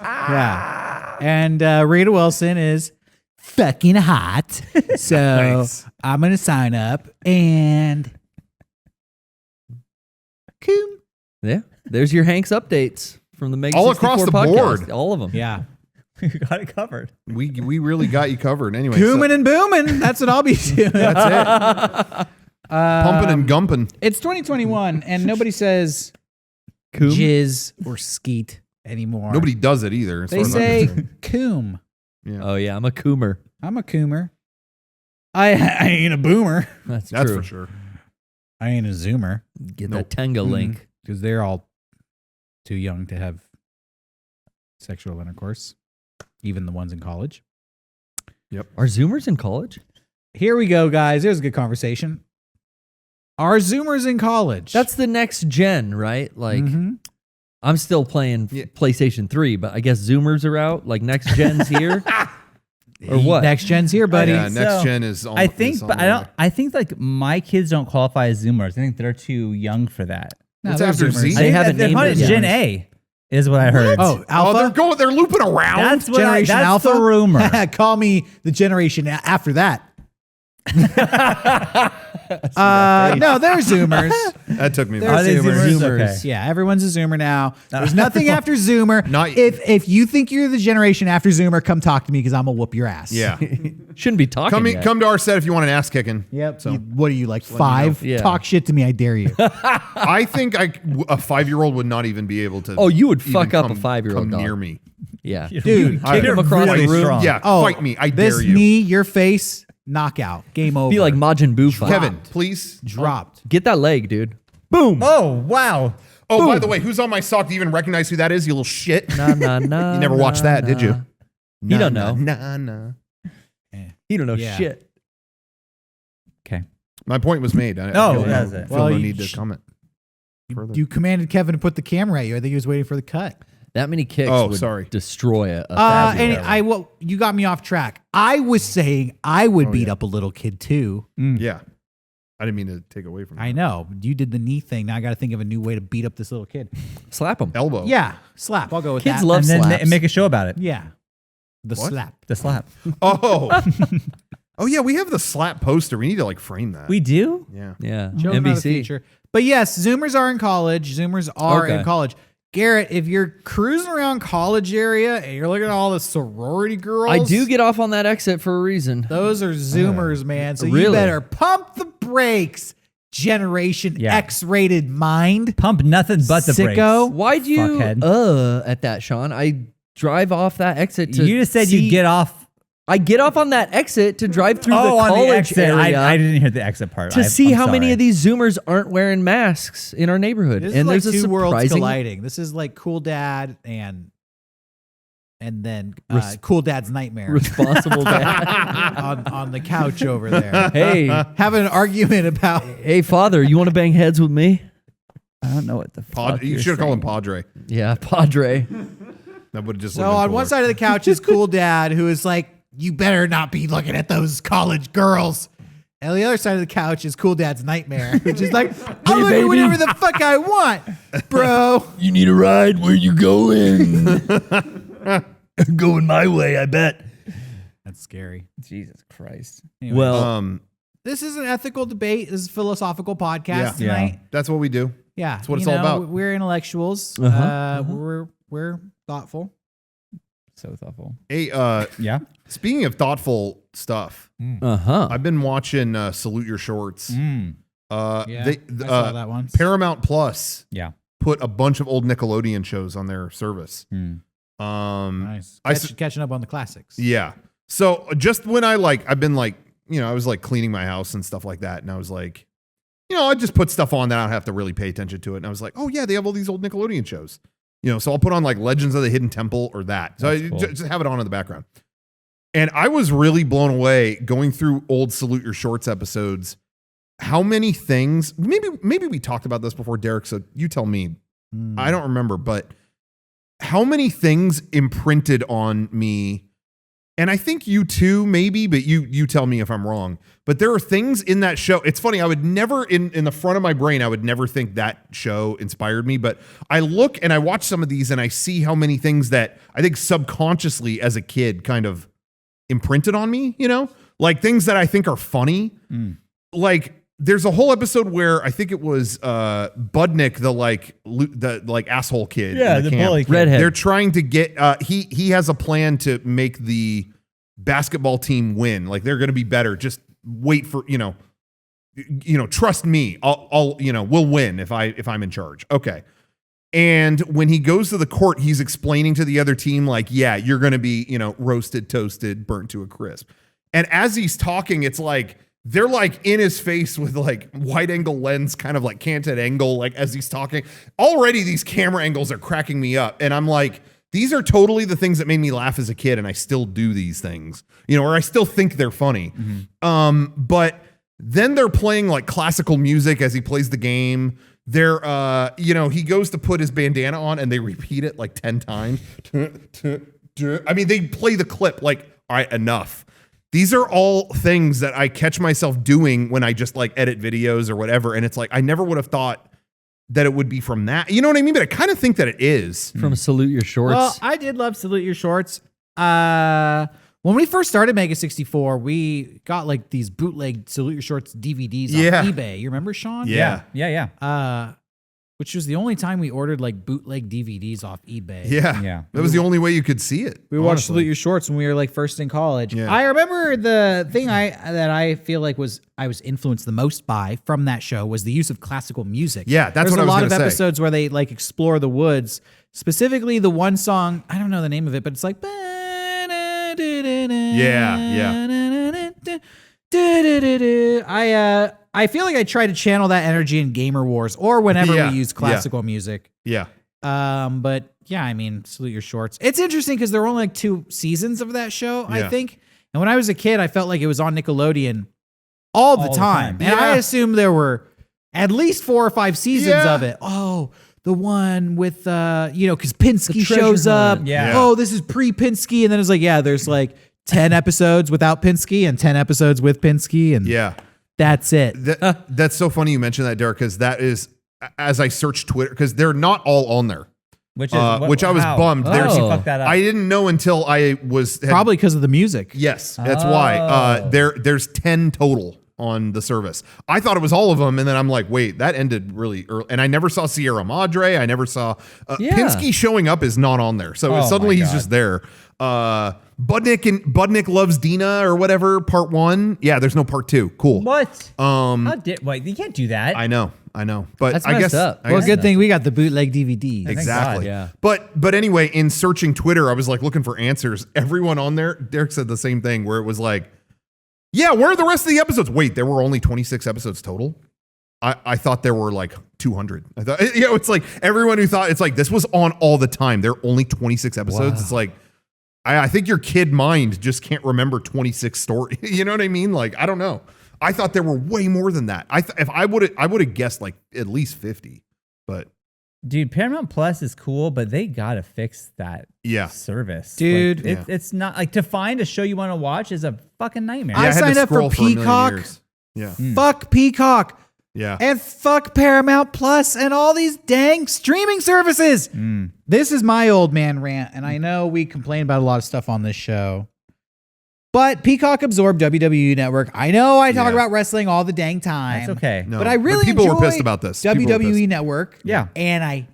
Yeah. And Rita Wilson is fucking hot. So Nice. I'm going to sign up and coom. Yeah. There's your Hanks updates from the Mega All 64 across the podcast. board. All of them. Yeah. You got it covered. We really got you covered. Anyway, Cooming and booming. That's what I'll be doing. that's it. Pumping and gumping. It's 2021 and nobody says Coom? jizz or skeet anymore. Nobody does it either. as They far as I'm say concerned. coom. Yeah. Oh, yeah. I'm a coomer. I'm a coomer. I ain't a boomer. That's That's true. for sure. I ain't a zoomer Get Nope. that Tenga link. because they're all too young to have sexual intercourse, even the ones in college. Are Zoomers in college? Here we go, guys. There's a good conversation. Are Zoomers in college? That's the next gen, right? Like, Mhm. I'm still playing Yeah. PlayStation 3, but I guess Zoomers are out. Like, next gen's here. Or what? Next gen's here, buddy. Yeah, next So, gen is. I think, is on but the I don't. way. I think like my kids don't qualify as Zoomers. I think they're too young for that. No, What's they're after Zoomers. Z? They haven't they're named called it yet. Gen A, is what I heard. Oh, Oh, Alpha? they're looping around. That's what Generation that's Alpha? the rumor. Call me the generation after that. No, they're Zoomers. That took me. They're Are they Zoomers. Zoomers? Okay. Yeah, everyone's a Zoomer now. There's nothing after Zoomer. Not- If you think you're the generation after Zoomer, come talk to me because I'm gonna whoop your ass. Yeah. Shouldn't be talking yet. Come to our set if you want an ass kicking. Yep. So What are you like 5? Yeah. Talk shit to me. I dare you. I think a 5-year-old would not even be able to. Oh, you would even fuck up a come- 5-year-old come dog. near me. Yeah. Dude, Kick him across really the room. strong. Yeah, Oh, fight me. I this dare you. knee, your face, knockout, game over. Be like Majin Buu fight. Kevin, please. dropped. Get that leg, dude. Boom. Oh wow. Oh, by the way, who's on my sock? Do you even recognize who that is? You little shit. Nah, nah, nah. You never watched that, did you? He don't know. Nah. He don't know Yeah. shit. Okay. My point was made. I Oh, feel no- that's it. feel Well, no you need to sh- comment further. You commanded Kevin to put the camera at you. I think he was waiting for the cut. That many kicks Oh, would sorry. destroy a And you got me off track. I was saying I would beat yeah. up a little kid too. Yeah. I didn't mean to take away from I that. know. You did the knee thing. Now I got to think of a new way to beat up this little kid. slap him. Elbow. Yeah, slap. I'll go with Kids that. love And then slaps. make a show about it. Yeah, the What? slap. The slap. Oh. Oh, yeah. We have the slap poster. We need to frame that. We do. Yeah. Yeah. Children of the NBC. future. But yes, Zoomers are in college. Zoomers are in Okay. college. Garrett, if you're cruising around college area and you're looking at all the sorority girls, I do get off on that exit for a reason. those are Zoomers, man. So you Really? better pump the brakes. Generation Yeah. X-rated mind. Pump nothing but the Sicko. brakes. Why'd you Fuckhead. at that, Sean? I drive off that exit to You just said see- you get off. I get off on that exit to drive through the on college the exit. area I didn't hear the exit part. to see I'm how many sorry. of these Zoomers aren't wearing masks in our neighborhood. This and is like there's a two worlds surprising colliding. This is like Cool Dad and then Cool Dad's Nightmare responsible dad. on the couch over there. Hey, Having an argument about hey, father, you want to bang heads with me? I don't know what the fuck. You should have called him Padre. Yeah, Padre. That would have just. So would've been on one cooler. side of the couch is Cool Dad, who is like, you better not be looking at those college girls. And on the other side of the couch is Cool Dad's Nightmare, which is like, I'll look at whatever the fuck I want, bro. You need a ride? Where you going? Going my way, I bet. That's scary. Jesus Christ. Anyway, Well, this is an ethical debate. This is a philosophical podcast Yeah. tonight. That's what we do. Yeah, That's what it's you all know, about. We're intellectuals. We're thoughtful. So thoughtful. Hey, Yeah. speaking of thoughtful stuff, uh-huh. I've been watching Salute Your Shorts. Mm. Yeah, I saw that one. Paramount Plus Yeah. put a bunch of old Nickelodeon shows on their service. Mm. Nice. I Catching up on the classics. Yeah. So just when I've been like, I was like cleaning my house and stuff like that. And I was like, I just put stuff on that I don't have to really pay attention to it. And I was like, oh yeah, they have all these old Nickelodeon shows. So I'll put on like Legends of the Hidden Temple or that. So That's I cool. just have it on in the background. And I was really blown away going through old Salute Your Shorts episodes. How many things, maybe we talked about this before, Derrick, so you tell me. I don't remember, but how many things imprinted on me, and I think you too, maybe, but you tell me if I'm wrong. But there are things in that show. It's funny, I would never, in the front of my brain, I would never think that show inspired me. But I look and I watch some of these and I see how many things that I think subconsciously as a kid kind of imprinted on me, like things that I think are funny. Like there's a whole episode where I think it was Budnick, the asshole kid. Yeah, in the the camp. bully kid. Redhead. They're trying to get he has a plan to make the basketball team win. Like they're going to be better. Just wait for, trust me. I'll we'll win if I'm in charge. Okay. And when he goes to the court, he's explaining to the other team, like, yeah, you're going to be, roasted, toasted, burnt to a crisp. And as he's talking, it's like, they're like in his face with like wide angle lens, kind of like canted angle, like as he's talking. Already these camera angles are cracking me up. And I'm like, these are totally the things that made me laugh as a kid. And I still do these things, or I still think they're funny. But then they're playing like classical music as he plays the game. They're, he goes to put his bandana on and they repeat it like 10 times. I mean, they play the clip like, all right, enough. These are all things that I catch myself doing when I just like edit videos or whatever. And it's like, I never would have thought that it would be from that. You know what I mean? But I kind of think that it is. From Salute Your Shorts. Well, I did love Salute Your Shorts. When we first started Mega64, we got like these bootleg Salute Your Shorts DVDs on eBay. You remember, Sean? Yeah. Which was the only time we ordered like bootleg DVDs off eBay. Yeah. That was the only way you could see it. We watched Salute Your Shorts when we were like first in college. Yeah. I remember the thing that I feel like I was influenced the most by from that show was the use of classical music. Yeah, that's what I was There's a lot gonna of say. episodes where they like explore the woods. Specifically, the one song, I don't know the name of it, but it's like. I feel like I try to channel that energy in Gamer Wars or whenever we use classical music. Yeah. But yeah, I mean, Salute Your Shorts. It's interesting because there were only like 2 seasons of that show, I think. And when I was a kid, I felt like it was on Nickelodeon all the time. And I assumed there were at least 4 or 5 seasons of it. Oh, the one with, because Pinsky shows up. Yeah. Oh, this is pre-Pinsky. And then it's like, there's like 10 episodes without Pinsky and 10 episodes with Pinsky. And that's it. That's so funny you mentioned that, Derrick, because that is, as I searched Twitter, because they're not all on there. Which I was bummed. Fuck that up. I didn't know until I was... Probably because of the music. Yes, that's why. There's 10 total on the service. I thought it was all of them, and then I'm like, wait, that ended really early. And I never saw Sierra Madre. I never saw... Pinsky showing up is not on there. So suddenly he's just there. Budnick Loves Dina or whatever, part 1. Yeah, there's no part 2. Cool. What? Wait, you can't do that. I know. But That's I messed guess up. Well, good thing we got the bootleg DVD. Exactly. God, yeah. But anyway, in searching Twitter, I was like looking for answers. Everyone on there, Derrick said the same thing where it was like, yeah, where are the rest of the episodes? Wait, there were only 26 episodes total? I thought there were like 200. I thought, it's like everyone who thought it's like this was on all the time. There are only 26 episodes. Wow. It's like, I think your kid mind just can't remember 26 stories. You know what I mean? Like, I don't know. I thought there were way more than that. If I would have guessed like at least 50, but dude, Paramount Plus is cool, but they gotta fix that service, dude. Like, it's not like to find a show you want to watch is a fucking nightmare. I signed up for Peacock. Fuck Peacock. Yeah. And fuck Paramount Plus and all these dang streaming services. This is my old man rant, and I know we complain about a lot of stuff on this show. But Peacock absorbed WWE Network. I know I talk about wrestling all the dang time. That's okay. No, but I really people enjoy were pissed about this. WWE Network. Yeah. And I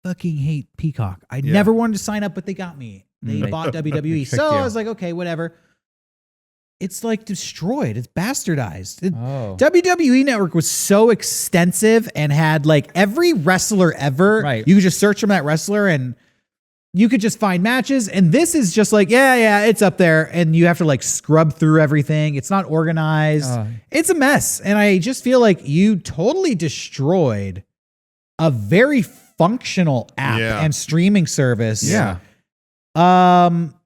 fucking hate Peacock. I never wanted to sign up, but they got me. They bought WWE. So I was like, okay, whatever. It's like destroyed. It's bastardized. WWE Network was so extensive and had like every wrestler ever. Right. You could just search from that wrestler and you could just find matches. And this is just like, it's up there. And you have to like scrub through everything. It's not organized. It's a mess. And I just feel like you totally destroyed a very functional app and streaming service. Yeah.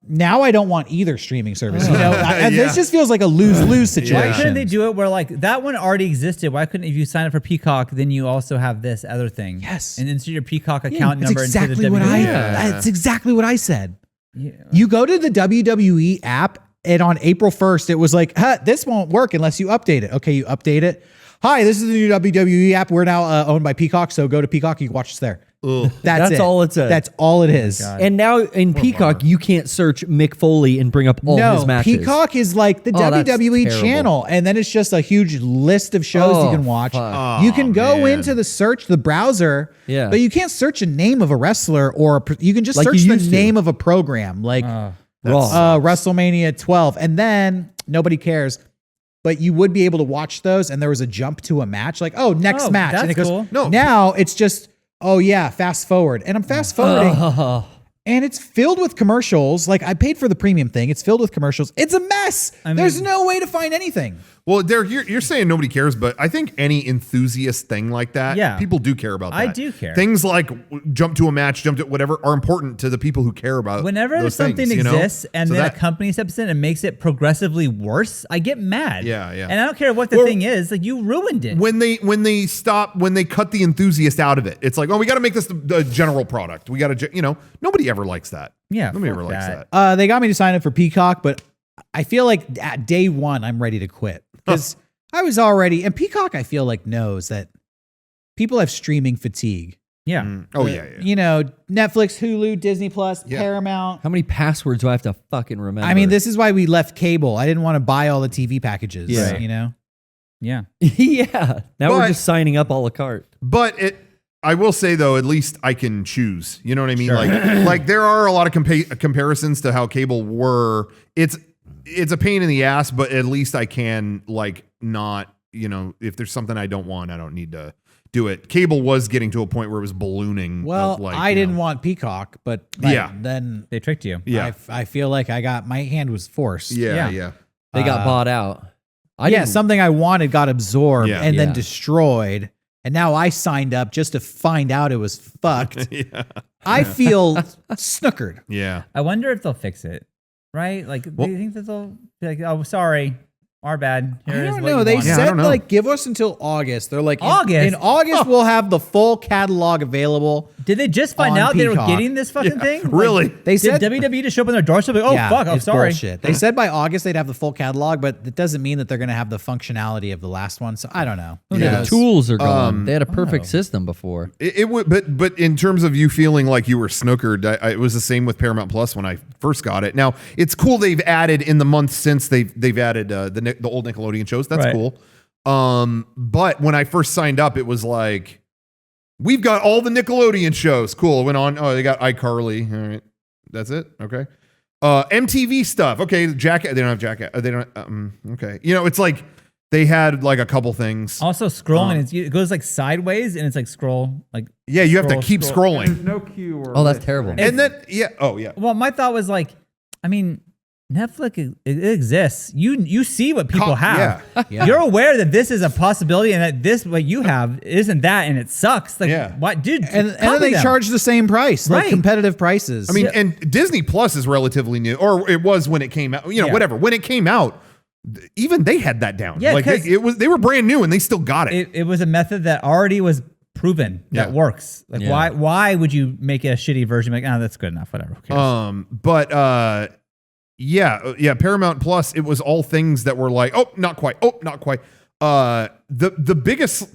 Now I don't want either streaming service. And this just feels like a lose-lose situation. Why couldn't they do it where like that one already existed? Why couldn't, if you sign up for Peacock, then you also have this other thing? Yes. And insert your Peacock account number into the WWE. That's exactly what I said. Yeah. You go to the WWE app, and on April 1st, it was like, this won't work unless you update it. Okay, you update it. Hi, this is the new WWE app. We're now owned by Peacock, so go to Peacock. You can watch us there. That's all it says. That's all it is. And now in Peacock, you can't search Mick Foley and bring up all his matches. Peacock is like the WWE channel, and then it's just a huge list of shows you can watch. You can go into the browser, but you can't search a name of a wrestler or you can just search the name of a program, like WrestleMania 12, and then nobody cares. But you would be able to watch those, and there was a jump to a match, like next match, and it goes. Cool. No, now it's just fast forward, and I'm fast forwarding. And it's filled with commercials. Like I paid for the premium thing. It's filled with commercials. It's a mess. There's no way to find anything. Well, Derrick, you're saying nobody cares, but I think any enthusiast thing like that, people do care about that. I do care. Things like jump to a match, jump to whatever are important to the people who care about whenever those something things, exists and then a company steps in and makes it progressively worse, I get mad. Yeah. And I don't care what the thing is. Like you ruined it. When they cut the enthusiast out of it, it's like, we got to make this the general product. We got to, nobody ever likes that. Yeah, nobody ever likes that. They got me to sign up for Peacock, but I feel like at day one, I'm ready to quit. Because I was already, and Peacock, I feel like knows that people have streaming fatigue. Yeah. Netflix, Hulu, Disney Plus, Paramount. How many passwords do I have to fucking remember? I mean, this is why we left cable. I didn't want to buy all the TV packages. Yeah. Yeah. Yeah. Now we're just signing up a la carte. But I will say though, at least I can choose. You know what I mean? Sure. Like there are a lot of comparisons to how cable were. It's a pain in the ass, but at least I can not, if there's something I don't want, I don't need to do it. Cable was getting to a point where it was ballooning. Well, I didn't want Peacock, but then they tricked you. Yeah. I feel like my hand was forced. Yeah. They got bought out. Something I wanted got absorbed and then destroyed. And now I signed up just to find out it was fucked. I feel snookered. Yeah. I wonder if they'll fix it. Right? Like, do you think that they'll be like, oh, sorry, our bad. I don't know. They said, give us until August. They're like, August? In August, we'll have the full catalog available. Did they just find out they were getting this fucking thing? Really? They said WWE just show up on their doorstep like, fuck, I'm sorry. Bullshit. They said by August they'd have the full catalog, but it doesn't mean that they're going to have the functionality of the last one. So I don't know. The tools are gone. They had a perfect system before. It would, but in terms of you feeling like you were snookered, it was the same with Paramount Plus when I first got it. Now it's cool they've added in the months since they've added the old Nickelodeon shows. That's cool. But when I first signed up, it was like, we've got all the Nickelodeon shows. Cool. It went on. Oh, they got iCarly. All right. That's it. Okay. MTV stuff. Okay. Jackass. They don't have Jackass. They don't. Okay. It's like they had like a couple things. Also scrolling. It goes like sideways and it's like scroll. Like you have to keep scrolling. There's no cue or that's terrible. Right? And then Oh yeah. Well, my thought was like, I mean, Netflix it exists. You see what people have. Yeah. You're aware that this is a possibility and that this what you have isn't that and it sucks. Like what, dude? And then they charge the same price, like competitive prices. I mean, and Disney Plus is relatively new, or it was when it came out. Whatever. When it came out, even they had that down. Yeah, they were brand new and they still got it. It was a method that already was proven that works. Like why would you make a shitty version? Like, that's good enough. Whatever. Who cares? Paramount Plus, it was all things that were like, not quite. The biggest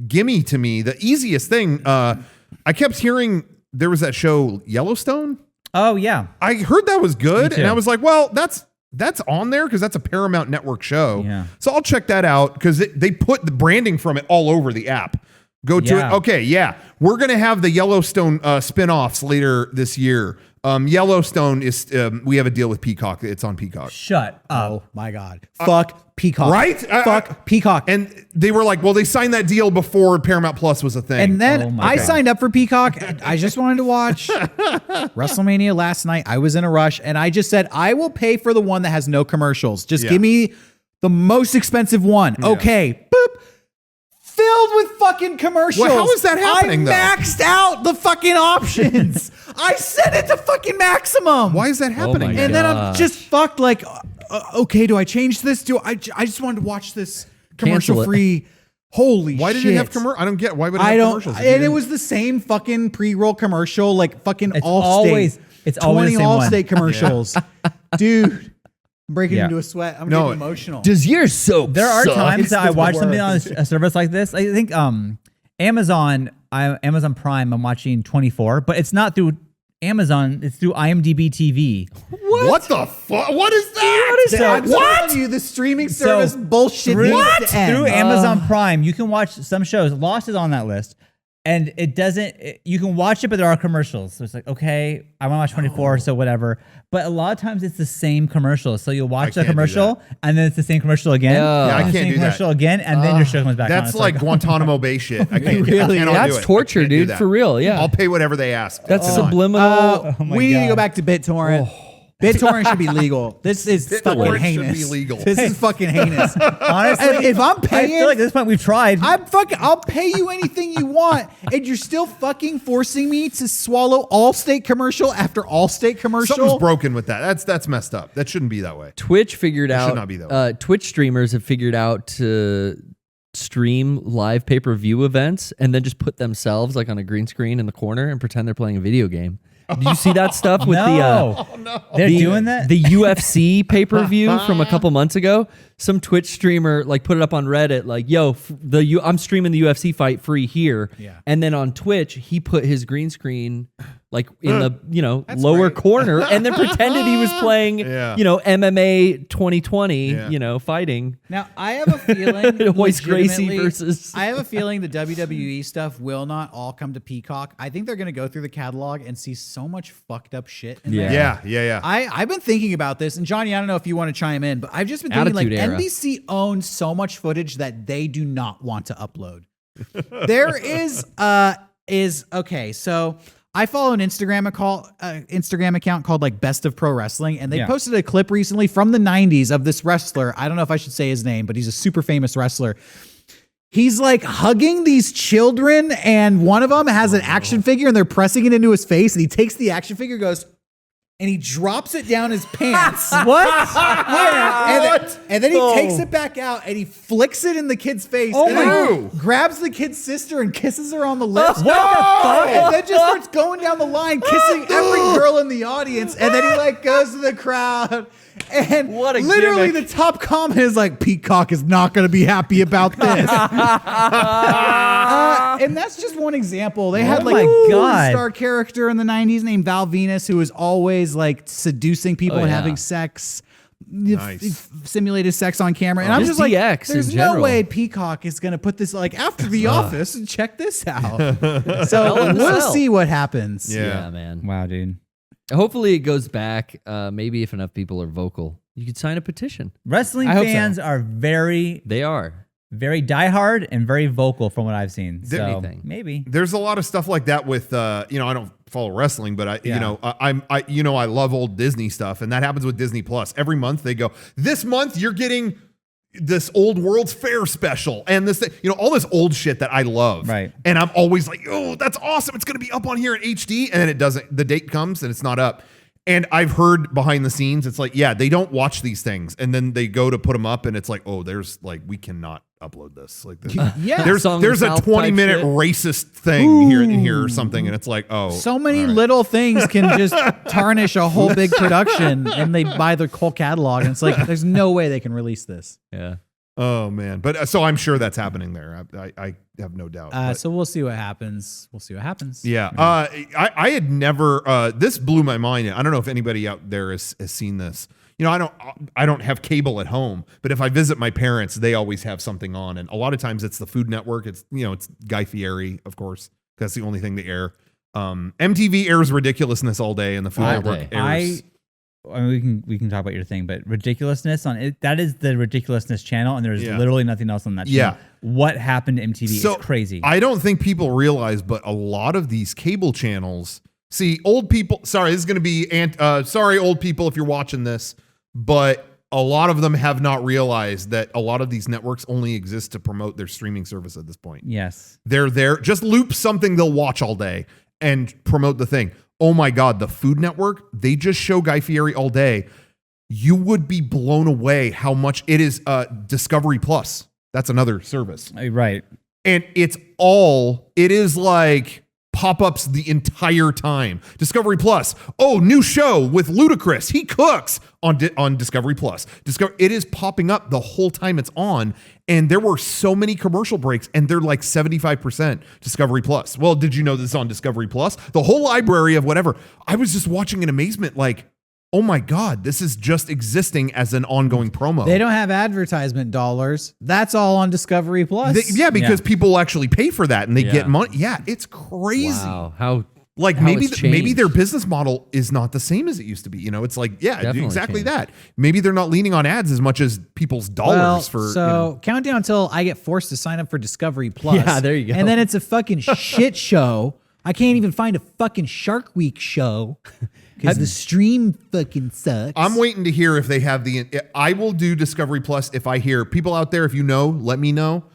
gimme to me, the easiest thing, I kept hearing there was that show Yellowstone. Oh yeah. I heard that was good. And I was like, well, that's on there because that's a Paramount Network show. Yeah. So I'll check that out because they put the branding from it all over the app. Go to it. Okay, we're going to have the Yellowstone spinoffs later this year. Yellowstone is, we have a deal with Peacock. It's on Peacock. Shut up. Oh my God. Fuck Peacock. Right? Fuck Peacock. And they were like, well, they signed that deal before Paramount Plus was a thing. And then I signed up for Peacock. And I just wanted to watch WrestleMania last night. I was in a rush and I just said, I will pay for the one that has no commercials. Just give me the most expensive one. Yeah. Okay. Boop. Filled with fucking commercials. Well, how is that happening, I maxed out the fucking options. I set it to fucking maximum. Why is that happening? And then I'm just fucked like, okay, do I change this? I just wanted to watch this commercial-free. Holy shit. Why did it have commercials? I don't get why would it have commercials? And it was the same fucking pre-roll commercial, like fucking it's Allstate. Always, it's 20 always the same Allstate commercials. Dude. I'm breaking into a sweat. I'm getting emotional. Does your soap There are suck? times that I watch something on a service like this. I think Amazon, Amazon Prime, I'm watching 24, but it's not through Amazon. It's through IMDb TV. What the fuck? What is that? What is that? I'm telling you, the streaming service bullshit Through, needs to end. through Amazon Prime, you can watch some shows. Lost is on that list. And it doesn't, you can watch it, but there are commercials. So it's like, okay, I want to watch 24, so whatever. But a lot of times it's the same commercial. So you'll watch the commercial, and then it's the same commercial again. Yeah, I can't do that. Commercial again, and then your show comes back on. That's It's like Guantanamo Bay shit. I can't, Really? I cannot That's do it. torture, I can't do dude. that. For real, yeah. I'll pay whatever they ask. That's Come on. subliminal. We need to go back to BitTorrent. BitTorrent should be legal. This is fucking BitTorrent should heinous. be legal. This is fucking heinous. honestly, If I'm I paying, feel like at this point we've tried. I'll pay you anything you want, and you're still fucking forcing me to swallow Allstate commercial after Allstate commercial. Something's broken with that. That's messed up. That shouldn't be that way. Twitch figured out. should not be that way. Twitch streamers have figured out to stream live pay-per-view events and then just put themselves like on a green screen in the corner and pretend they're playing a video game. Did you see that stuff with They're doing that? the UFC pay-per-view from a couple months ago? Some Twitch streamer like put it up on Reddit like, yo, I'm streaming the UFC fight free here. Yeah. And then on Twitch, he put his green screen like in the, lower great. corner and then pretended he was playing, Yeah. MMA 2020, fighting. Now I have a feeling Royce Gracie legitimately- versus- I have a feeling the WWE stuff will not all come to Peacock. I think they're going to go through the catalog and see so much fucked up shit in there. Yeah. I've been thinking about this, and Johnny, I don't know if you want to chime in, but I've just been thinking Attitude era. NBC owns so much footage that they do not want to upload. There is okay. So I follow an Instagram account called like Best of Pro Wrestling, and they posted a clip recently from the 90s of this wrestler. I don't know if I should say his name, but he's a super famous wrestler. He's like hugging these children, and one of them has an action figure, and they're pressing it into his face, and he takes the action figure, goes, and he drops it down his pants. What? Yeah, and then he takes it back out and he flicks it in the kid's face. Oh and my then grabs the kid's sister and kisses her on the lips. What the fuck? And then just starts going down the line, kissing every girl in the audience. And then he like goes to the crowd. And What a literally gimmick. the top comment is like, Peacock is not going to be happy about this. And that's just one example. They had like my a God. star character in the 90s named Val Venus who was always like seducing people and yeah. having sex. Nice. Simulated sex on camera. And I'm Just just like, DX in there's no general. way Peacock is going to put this like after The Office and check this out. Hell So in a we'll cell. see what happens. Yeah. Man. Wow, dude. Hopefully it goes back. Maybe if enough people are vocal, you could sign a petition. Wrestling I hope fans so. are very, They are. very diehard and very vocal from what I've seen. So Anything. maybe. There's a lot of stuff like that with I don't follow wrestling, but I love old Disney stuff, and that happens with Disney Plus. Every month they go, this month you're getting this old World's Fair special and this all this old shit that I love. Right. And I'm always like, oh, that's awesome. It's going to be up on here in HD. And then it doesn't, the date comes and it's not up. And I've heard behind the scenes, it's like, yeah, they don't watch these things. And then they go to put them up and it's like, oh, there's like, we cannot upload this. Like, this. Yeah. There's Song of the a South 20-minute type shit. racist thing here or something. And it's like, oh. So many all right. little things can just tarnish a whole big production, and they buy the whole catalog. And it's like, there's no way they can release this. Yeah. Oh, man. But so I'm sure that's happening there. I have no doubt. But- So we'll see what happens. Yeah. I had never, this blew my mind. I don't know if anybody out there has seen this. I don't have cable at home, but if I visit my parents, they always have something on. And a lot of times it's the Food Network. It's, it's Guy Fieri, of course. That's the only thing they air. MTV airs ridiculousness all day and the Food All Network day. airs. I mean, we can talk about your thing, but ridiculousness on it, that is the ridiculousness channel, and there's Yeah. literally nothing else on that channel. Yeah. What happened to MTV So, is crazy. I don't think people realize, but a lot of these cable channels, see, old people, sorry, this is going to be, sorry, old people, if you're watching this, but a lot of them have not realized that a lot of these networks only exist to promote their streaming service at this point. Yes. They're there, just loop something they'll watch all day and promote the thing. Oh my God, the Food Network, they just show Guy Fieri all day. You would be blown away how much it is Discovery Plus. That's another service. Right. And it is like pop-ups the entire time. Discovery Plus. Oh, new show with Ludacris. He cooks on Discovery Plus. It is popping up the whole time it's on. And there were so many commercial breaks, and they're like 75% Discovery Plus. Well, did you know this is on Discovery Plus? The whole library of whatever. I was just watching in amazement, like, oh my God, this is just existing as an ongoing promo. They don't have advertisement dollars. That's all on Discovery Plus. Because people actually pay for that and they get money. Yeah, it's crazy. Wow, how maybe their business model is not the same as it used to be. It's like, Definitely exactly changed. that. Maybe they're not leaning on ads as much as people's dollars for. So count down until I get forced to sign up for Discovery Plus. Yeah, there you go. And then it's a fucking shit show. I can't even find a fucking Shark Week show because the stream fucking sucks. I'm waiting to hear if they have I will do Discovery Plus if I hear people out there. If you know, let me know.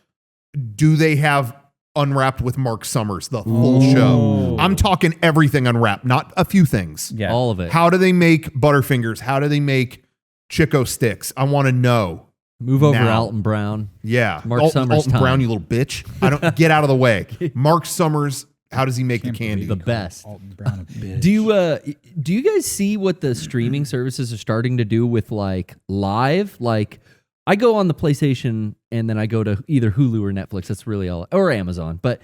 Do they have Unwrapped with Mark Summers, the full show? I'm talking everything Unwrapped, not a few things. Yeah. all of it. How do they make Butterfingers? How do they make Chico sticks? I want to know. Move over, now. Alton Brown. Yeah, Mark Summers Alton time. Brown, you little bitch. I don't get out of the way. Mark Summers. How does he make the candy? The best. Alton Brown, a bitch. Do you guys see what the streaming services are starting to do with like live? Like, I go on the PlayStation and then I go to either Hulu or Netflix. That's really all, or Amazon. But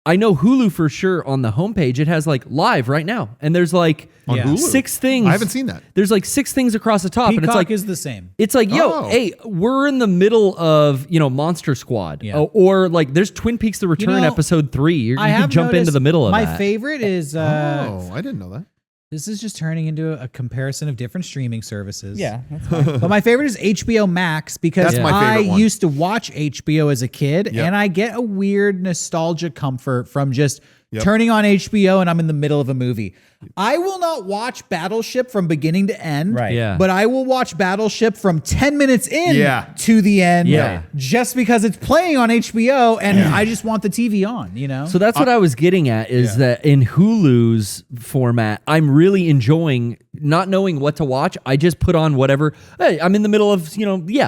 I know Hulu for sure on the homepage. It has like live right now, and there's like On Hulu? 6 things. I haven't seen that. There's like 6 things across the top, Peacock and it's like is the same. It's like, yo, Oh. hey, we're in the middle of, Monster Squad. Yeah. Or like there's Twin Peaks The Return episode 3. You can jump into the middle of my that. favorite is I didn't know that. this is just turning into a comparison of different streaming services. Yeah, that's fine. But my favorite is HBO Max because That's my I favorite one. used to watch HBO as a kid, Yep. and I get a weird nostalgia comfort from just Yep. turning on HBO and I'm in the middle of a movie. I will not watch Battleship from beginning to end, Right. Yeah. but I will watch Battleship from 10 minutes in Yeah. to the end Yeah. just because it's playing on HBO and I just want the TV on, So that's what I was getting at is that in Hulu's format, I'm really enjoying not knowing what to watch. I just put on whatever. Hey, I'm in the middle of,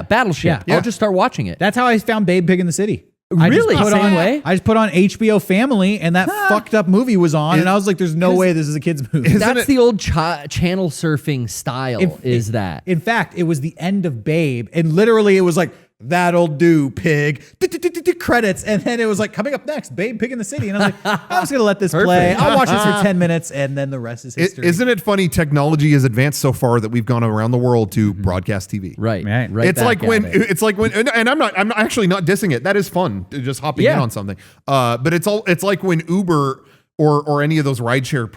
Battleship. Yeah. I'll just start watching it. That's how I found Babe Pig in the City. Really? I just Same way? I just put on HBO Family and that fucked up movie was on and I was like, there's no way this is a kid's movie. Isn't That's it- the old channel surfing style that. In fact, it was the end of Babe and literally it was like, that'll do, pig. Credits. And then it was like, coming up next, Babe Pig in the City. And I was like, I'm just going to let this play. I'll watch this for 10 minutes and then the rest is history. Isn't it funny? Technology has advanced so far that we've gone around the world to broadcast TV. Right. Right. Right. It's like when and I'm actually not dissing it. That is fun, just hopping in on something. But it's like when Uber or any of those rideshare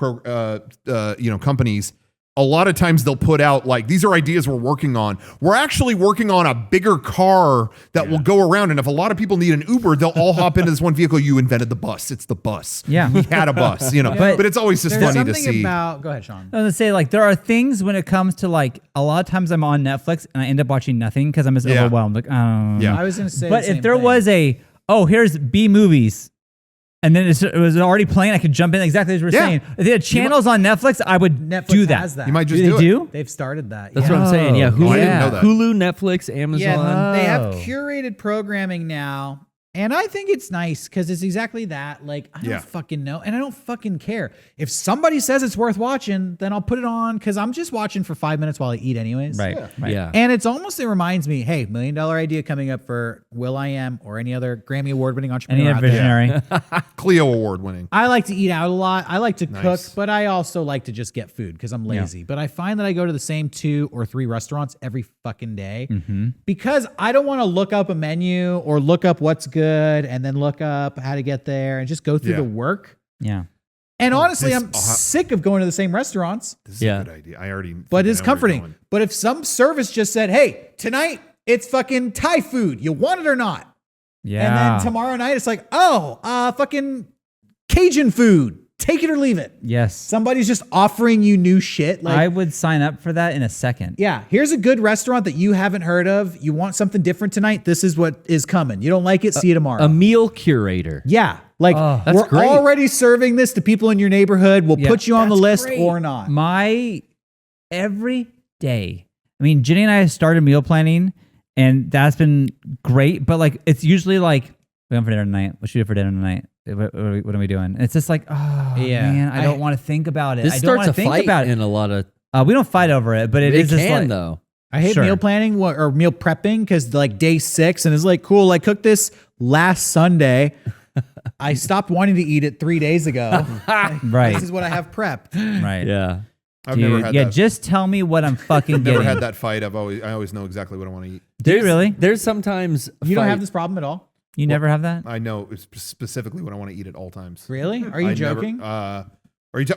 companies, a lot of times they'll put out like, these are ideas we're working on. We're actually working on a bigger car that will go around. And if a lot of people need an Uber, they'll all hop into this one vehicle. You invented the bus. It's the bus. Yeah. We had a bus, but it's always just There's funny to something see. go ahead, Sean. I was gonna say, like, there are things when it comes to like a lot of times I'm on Netflix and I end up watching nothing because I'm just Yeah. overwhelmed. Like, Yeah. I was going to say, But the same if there thing. was here's B movies, and then it was already playing, I could jump in exactly as we were Yeah. saying. If they had channels on Netflix, I would Netflix do that. has that. You might just Do do they it. do? They've started that. That's yeah. what I'm saying. Yeah. Hulu, I didn't know that. Hulu, Netflix, Amazon. Yeah, they have Oh. curated programming now. And I think it's nice because it's exactly that. Like, I don't fucking know. And I don't fucking care. If somebody says it's worth watching, then I'll put it on because I'm just watching for 5 minutes while I eat anyways. Right. Yeah. And it reminds me, hey, $1 million idea coming up for will.i.am or any other Grammy Award winning entrepreneur Any out there. visionary. Clio Award winning. I like to eat out a lot. I like to cook, Nice. but I also like to just get food because I'm lazy. But I find that I go to the same 2 or 3 restaurants every fucking day because I don't want to look up a menu or look up what's good and then look up how to get there and just go through Yeah. the work. Yeah. And honestly, this- I'm sick of going to the same restaurants, This is Yeah. a good idea. I already. but it's I know where you're comforting. going. But if some service just said, hey, tonight it's fucking Thai food, you want it or not? Yeah. And then tomorrow night it's like, fucking Cajun food. Take it or leave it. Yes. Somebody's just offering you new shit. Like, I would sign up for that in a second. yeah, here's a good restaurant that you haven't heard of. You want something different tonight? This is what is coming. You don't like it? See you tomorrow. A meal curator. yeah. Like, that's we're great. already serving this to people in your neighborhood. We'll Yeah, put you on the that's list great. or not. My every day. I mean, Jenny and I started meal planning, and that's been great. But like, it's usually like, we're going for dinner tonight. What should we do for dinner tonight? What are we doing? And it's just like, oh Yeah. man, I don't want to think about it. This I don't starts want to a think fight about it. in a lot of. We don't fight over it, but It is just can like, though. I hate Sure. meal planning or meal prepping because like day 6 and it's like, cool, I cooked this last Sunday. I stopped wanting to eat it 3 days ago. right, This is what I have prepped. right. Yeah. I've never had that. Just tell me what I'm fucking Never getting. had that fight. I always know exactly what I want to eat. Do you really? There's sometimes You don't fight- have this problem at all? You never have that? I know specifically what I want to eat at all times. Really? Are you I joking? Never,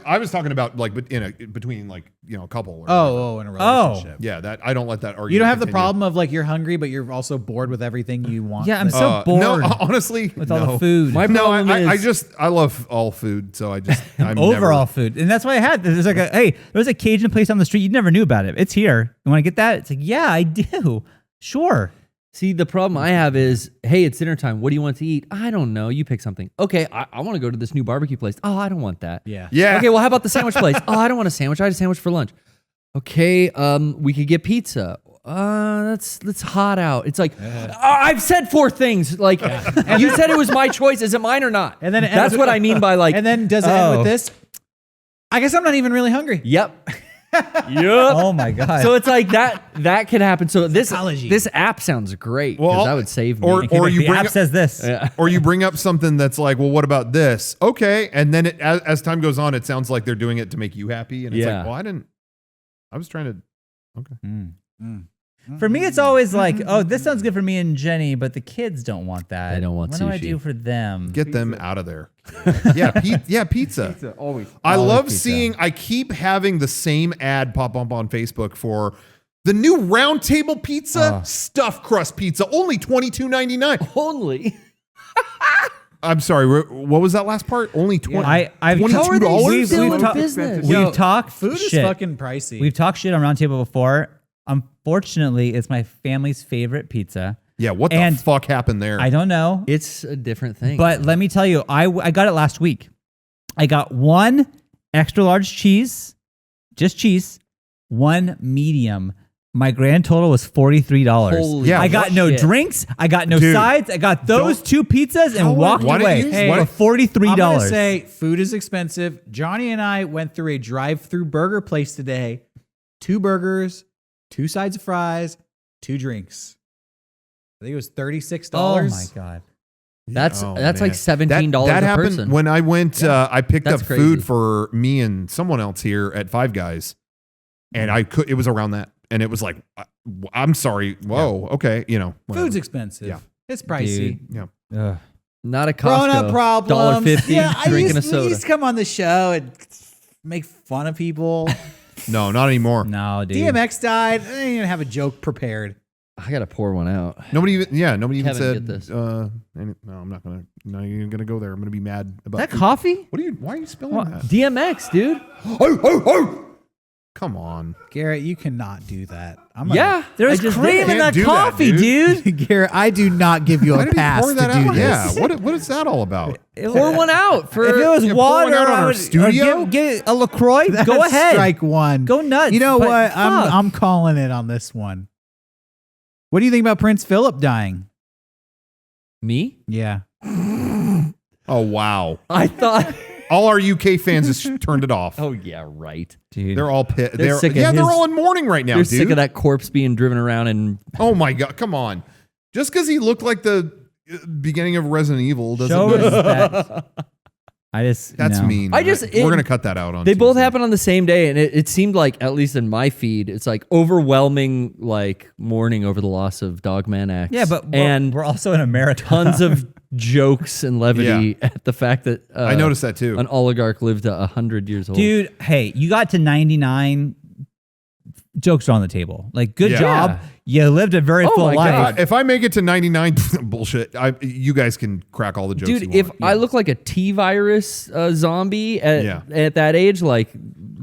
I was talking about like between like a couple. Or whatever. Oh, in a relationship. Yeah, that I don't let that argument. You don't have the continue. problem of like you're hungry, but you're also bored with everything you want. Yeah, I'm Like- so bored No, honestly, with all the food. My No, problem I is I love all food, so I'm Overall never, food. And that's why I had there's like there's a Cajun place on the street. You never knew about it. It's here. You want to get that? It's like, yeah, I do. Sure. See, the problem I have is, hey, it's dinner time. What do you want to eat? I don't know. You pick something. Okay, I want to go to this new barbecue place. Oh, I don't want that. Yeah. Yeah. Okay, well, how about the sandwich place? Oh, I don't want a sandwich. I had a sandwich for lunch. Okay, we could get pizza. That's hot out. It's like, I've said 4 things. Like, you said it was my choice. Is it mine or not? And then it that's ends what I mean by like, And then does it end with this? I guess I'm not even really hungry. yep. Yep. Oh my God. So it's like that could happen. So Psychology. this app sounds great because Well, that would save me. or you the bring app up, says this. yeah. or you bring up something that's like, well, what about this? Okay, and then as time goes on, it sounds like they're doing it to make you happy, and it's Yeah. like, well, I was trying to. Okay. For me, it's always like, oh, this sounds good for me and Jenny, but the kids don't want that. They don't want What do I sushi. do for them? Get them out of there. Yeah, pizza. Pizza, always. I Always love pizza. seeing. I keep having the same ad pop up on Facebook for the new round table pizza, stuffed crust pizza, only $22.99. Only. I'm sorry, what was that last part? Only 20. I've $22? We've still in talked- business? We've talked Food is shit. fucking pricey. We've talked shit on Roundtable before. Unfortunately, it's my family's favorite pizza. Yeah, what the And fuck happened there? I don't know. It's a different thing. But let me tell you, I got it last week. I got 1 extra large cheese, just cheese, 1 medium. My grand total was $43. Holy Yeah, I got no shit. drinks. I got no Dude, sides. I got those 2 pizzas and walked why don't away you- Hey, why for $43. I'm gonna say food is expensive. Johnny and I went through a drive-through burger place today. 2 burgers, 2 sides of fries, 2 drinks. I think it was $36. Oh my God. that's Oh, like man. $17 That a happened person. when I went. I picked That's up crazy. food for me and someone else here at Five Guys, and it was around that, and it was like, I'm sorry. Whoa. Okay. Whatever. Food's expensive. Yeah. It's pricey. Yeah. Ugh. Not a Costco. Grown-up problems. $1.50, Yeah, drinking a I soda. used to come on the show and make fun of people. No, not anymore. No, dude. DMX died. I didn't even have a joke prepared. I gotta pour one out. Nobody even. Yeah. Nobody even Kevin, said. get this. No, I'm not gonna. Not even gonna go there. I'm gonna be mad about That food. coffee? What are you? Why are you spilling What? that? DMX, dude. Come on. Garrett, you cannot do that. Yeah. There's I just cream did in it. Can't that do that, coffee, dude. Garrett, I do not give you Why a did you pass pour to that do out? this. Yeah. What is that all about? Pour one out for. If it was Yeah, pour water, one out on I our would studio? get a LaCroix. Go That's ahead. Strike 1. Go nuts. You know but what? fuck. I'm calling it on this one. What do you think about Prince Philip dying? me. Yeah. Oh wow. I thought. All our UK fans just turned it off. Oh yeah, right. Dude. They're all pissed. They're sick of They're his- all in mourning right now, They're dude. sick of that corpse being driven around and Oh my god, come on. Just because he looked like the beginning of Resident Evil doesn't Show mean respect. I just that's no. mean. We're gonna cut that out on. they both Tuesday. happened on the same day, and it seemed like, at least in my feed, it's like overwhelming like mourning over the loss of Dogman X. Yeah, but and we're also in America. tons of jokes and levity at the fact that I noticed that too. an oligarch lived to 100 years old. Dude, hey, you got to 99. Jokes are on the table. Like, good Yeah. job. You lived a very Oh full my life. God. If I make it to 99, bullshit. You guys can crack all the jokes. Dude, you if want. I look like a T-virus zombie at that age, like,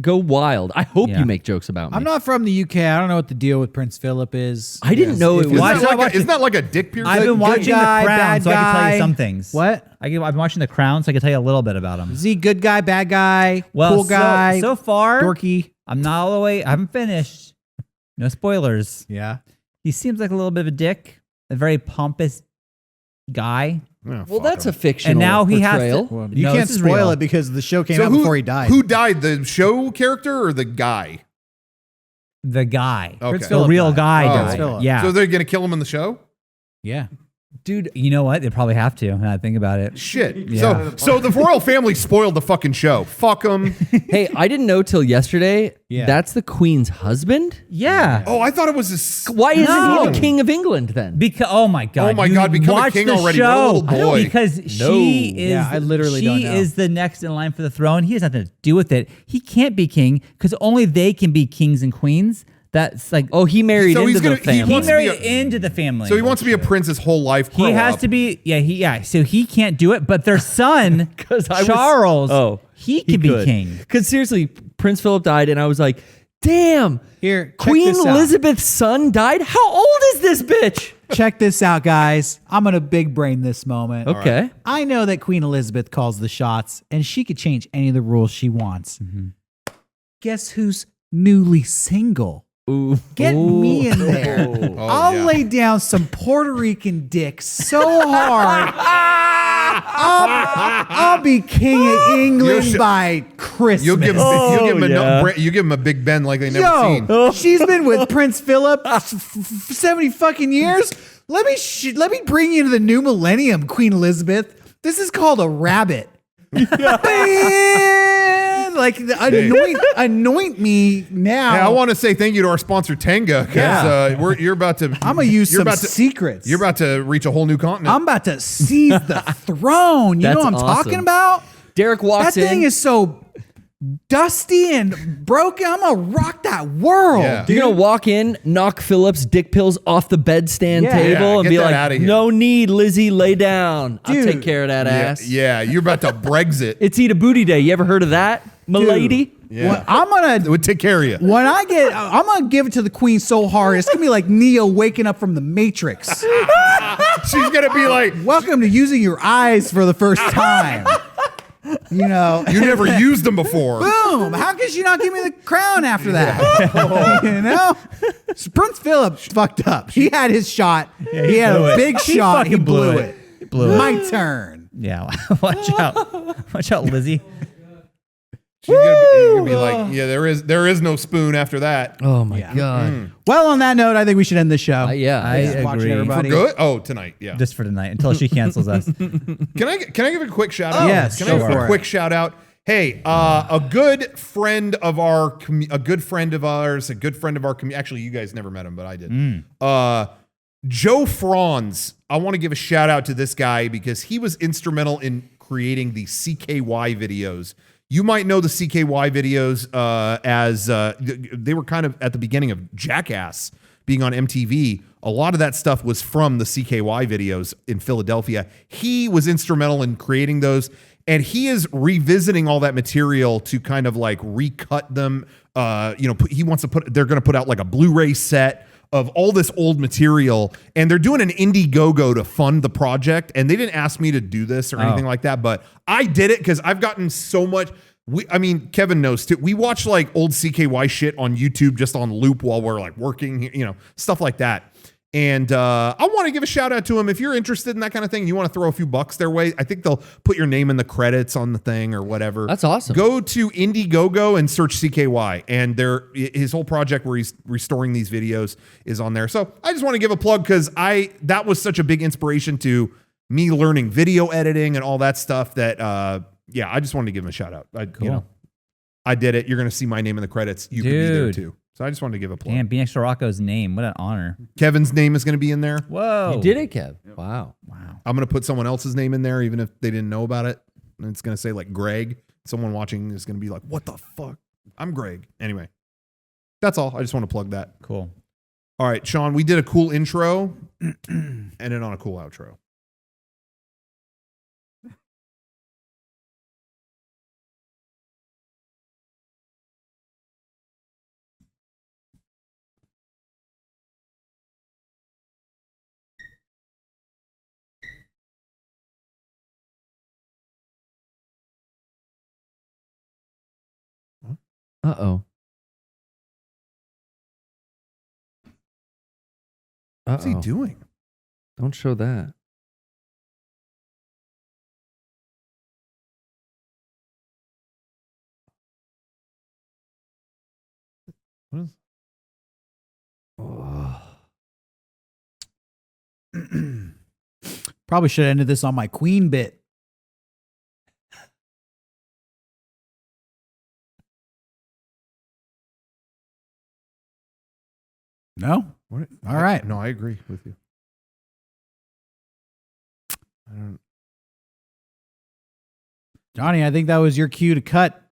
go wild. I hope Yeah. you make jokes about me. I'm not from the UK. I don't know what the deal with Prince Philip is. I didn't know it isn't, was. Watch that that, like watch isn't that like a dick piercing? I've been Good watching guy, The Crown, bad so I can tell guy. you some things. What? I've been watching The Crown, so I can tell you a little bit about him. Is he good guy, bad guy, Well, cool guy, so far, dorky? I'm not all the way. I haven't finished. No spoilers. Yeah. He seems like a little bit of a dick, a very pompous guy. Oh, Well, fuck that's a him. fictional And now he has portrayal. to. Well, you No, can't this is spoil real. it because the show came So out before he died. Who died? The show character or the guy? The guy. Okay. Prince The Philip real died. guy Oh, died. Philip. Yeah. So they're gonna kill him in the show? Yeah. Dude, You know what? They probably have to. Now I think about it. Shit. Yeah. So the royal family spoiled the fucking show. Fuck them. hey, I didn't know till yesterday. Yeah. That's the Queen's husband? Yeah. Oh, I thought it was this. Why isn't he No. the King of England then? Because oh my god! Oh my you God, become a watch king the already. What a Show little boy. Because she is. Yeah, I literally don't She know. is the next in line for the throne. He has nothing to do with it. He can't be king because only they can be kings and queens. That's like Oh, he married So into he's the gonna- he family. he wants to be married into the family. So he wants to be a prince his whole life. He grow has up. to be. Yeah. So he can't do it. But their son, 'Cause I was- Charles, Oh, he can be could. king. Because seriously, Prince Philip died, and I was like, damn, Here, check Queen this out. Elizabeth's son died? How old is this bitch? Check this out, guys. I'm going to big brain this moment. Okay. I know that Queen Elizabeth calls the shots, and she could change any of the rules she wants. Guess who's newly single? Ooh. Get me in there. Oh, I'll yeah. lay down some Puerto Rican dick so hard. I'll be king of England You'll sh- by Christmas. You give him, yeah. you give him a big Ben like they never Yo, seen. she's been with Prince Philip 70 fucking years. Let me bring you to the new millennium, Queen Elizabeth. This is called a rabbit. Man, like anoint me now. Hey, I want to say thank you to our sponsor Tenga because Yeah. you're about to. I'm gonna use you're some about to- secrets. You're about to reach a whole new continent. I'm about to seize the throne. You know That's what I'm awesome. talking about? Derrick walks That thing in. is so dusty and broken. I'm gonna rock that world. Yeah. You're going to walk in, knock Philip's dick pills off the bedstand Yeah. table, Yeah, and get be that like, outta here. no need, Lizzie, lay down. I'll Dude. take care of that ass. yeah, you're about to Brexit. It's Eat a Booty Day. You ever heard of that, milady? Yeah. Well, I'm gonna It would take care of you. When I'm gonna give it to the queen so hard, it's gonna be like Neo waking up from the Matrix. She's gonna be like, Welcome to using your eyes for the first time. You know, you never used them before. boom. How could she not give me the crown after that? You know, so Prince Philip fucked up. He had his shot. he had blew a it. big He shot. He fucking blew blew it. it. Blew it. My turn. Yeah. Watch out, Lizzie. She's gonna be like, yeah, there is no spoon after that. Oh, my God. Well, on that note, I think we should end the show. Yeah. I Thanks for watching, agree. everybody. Good. Oh, tonight. Yeah. Just for tonight until she cancels us. Can I give a quick shout out? Yes, Can go I give for a it. quick shout out? Hey, a good friend of our community. Actually, you guys never met him, but I did. Joe Franz. I want to give a shout out to this guy because he was instrumental in creating the CKY videos. You might know the CKY videos as they were kind of at the beginning of Jackass being on MTV. A lot of that stuff was from the CKY videos in Philadelphia. He was instrumental in creating those. And he is revisiting all that material to kind of like recut them. He wants to they're going to put out like a Blu-ray set of all this old material, and they're doing an Indiegogo to fund the project. And they didn't ask me to do this or anything like that, but I did it because I've gotten so much. Kevin knows too. We watch like old CKY shit on YouTube just on loop while we're like working, stuff like that. And I want to give a shout out to him. If you're interested in that kind of thing, you want to throw a few bucks their way, I think they'll put your name in the credits on the thing or whatever. That's awesome. Go to Indiegogo and search CKY, and his whole project where he's restoring these videos is on there. So I just want to give a plug because that was such a big inspiration to me learning video editing and all that stuff that I just wanted to give him a shout out. I did it. You're going to see my name in the credits. You could be there Dude. too. So I just wanted to give a plug. Damn, be next to Rocco's name. What an honor. Kevin's name is going to be in there. Whoa. You did it, Kev. Wow. I'm going to put someone else's name in there, even if they didn't know about it. And it's going to say like Greg. Someone watching is going to be like, what the fuck? I'm Greg. Anyway, that's all. I just want to plug that. Cool. All right, Sean, we did a cool intro and then on a cool outro. Uh-oh. What's he doing? Don't show that. What is? Probably should have ended this on my queen bit. No? What? All right. No, I agree with you. I don't. Johnny, I think that was your cue to cut.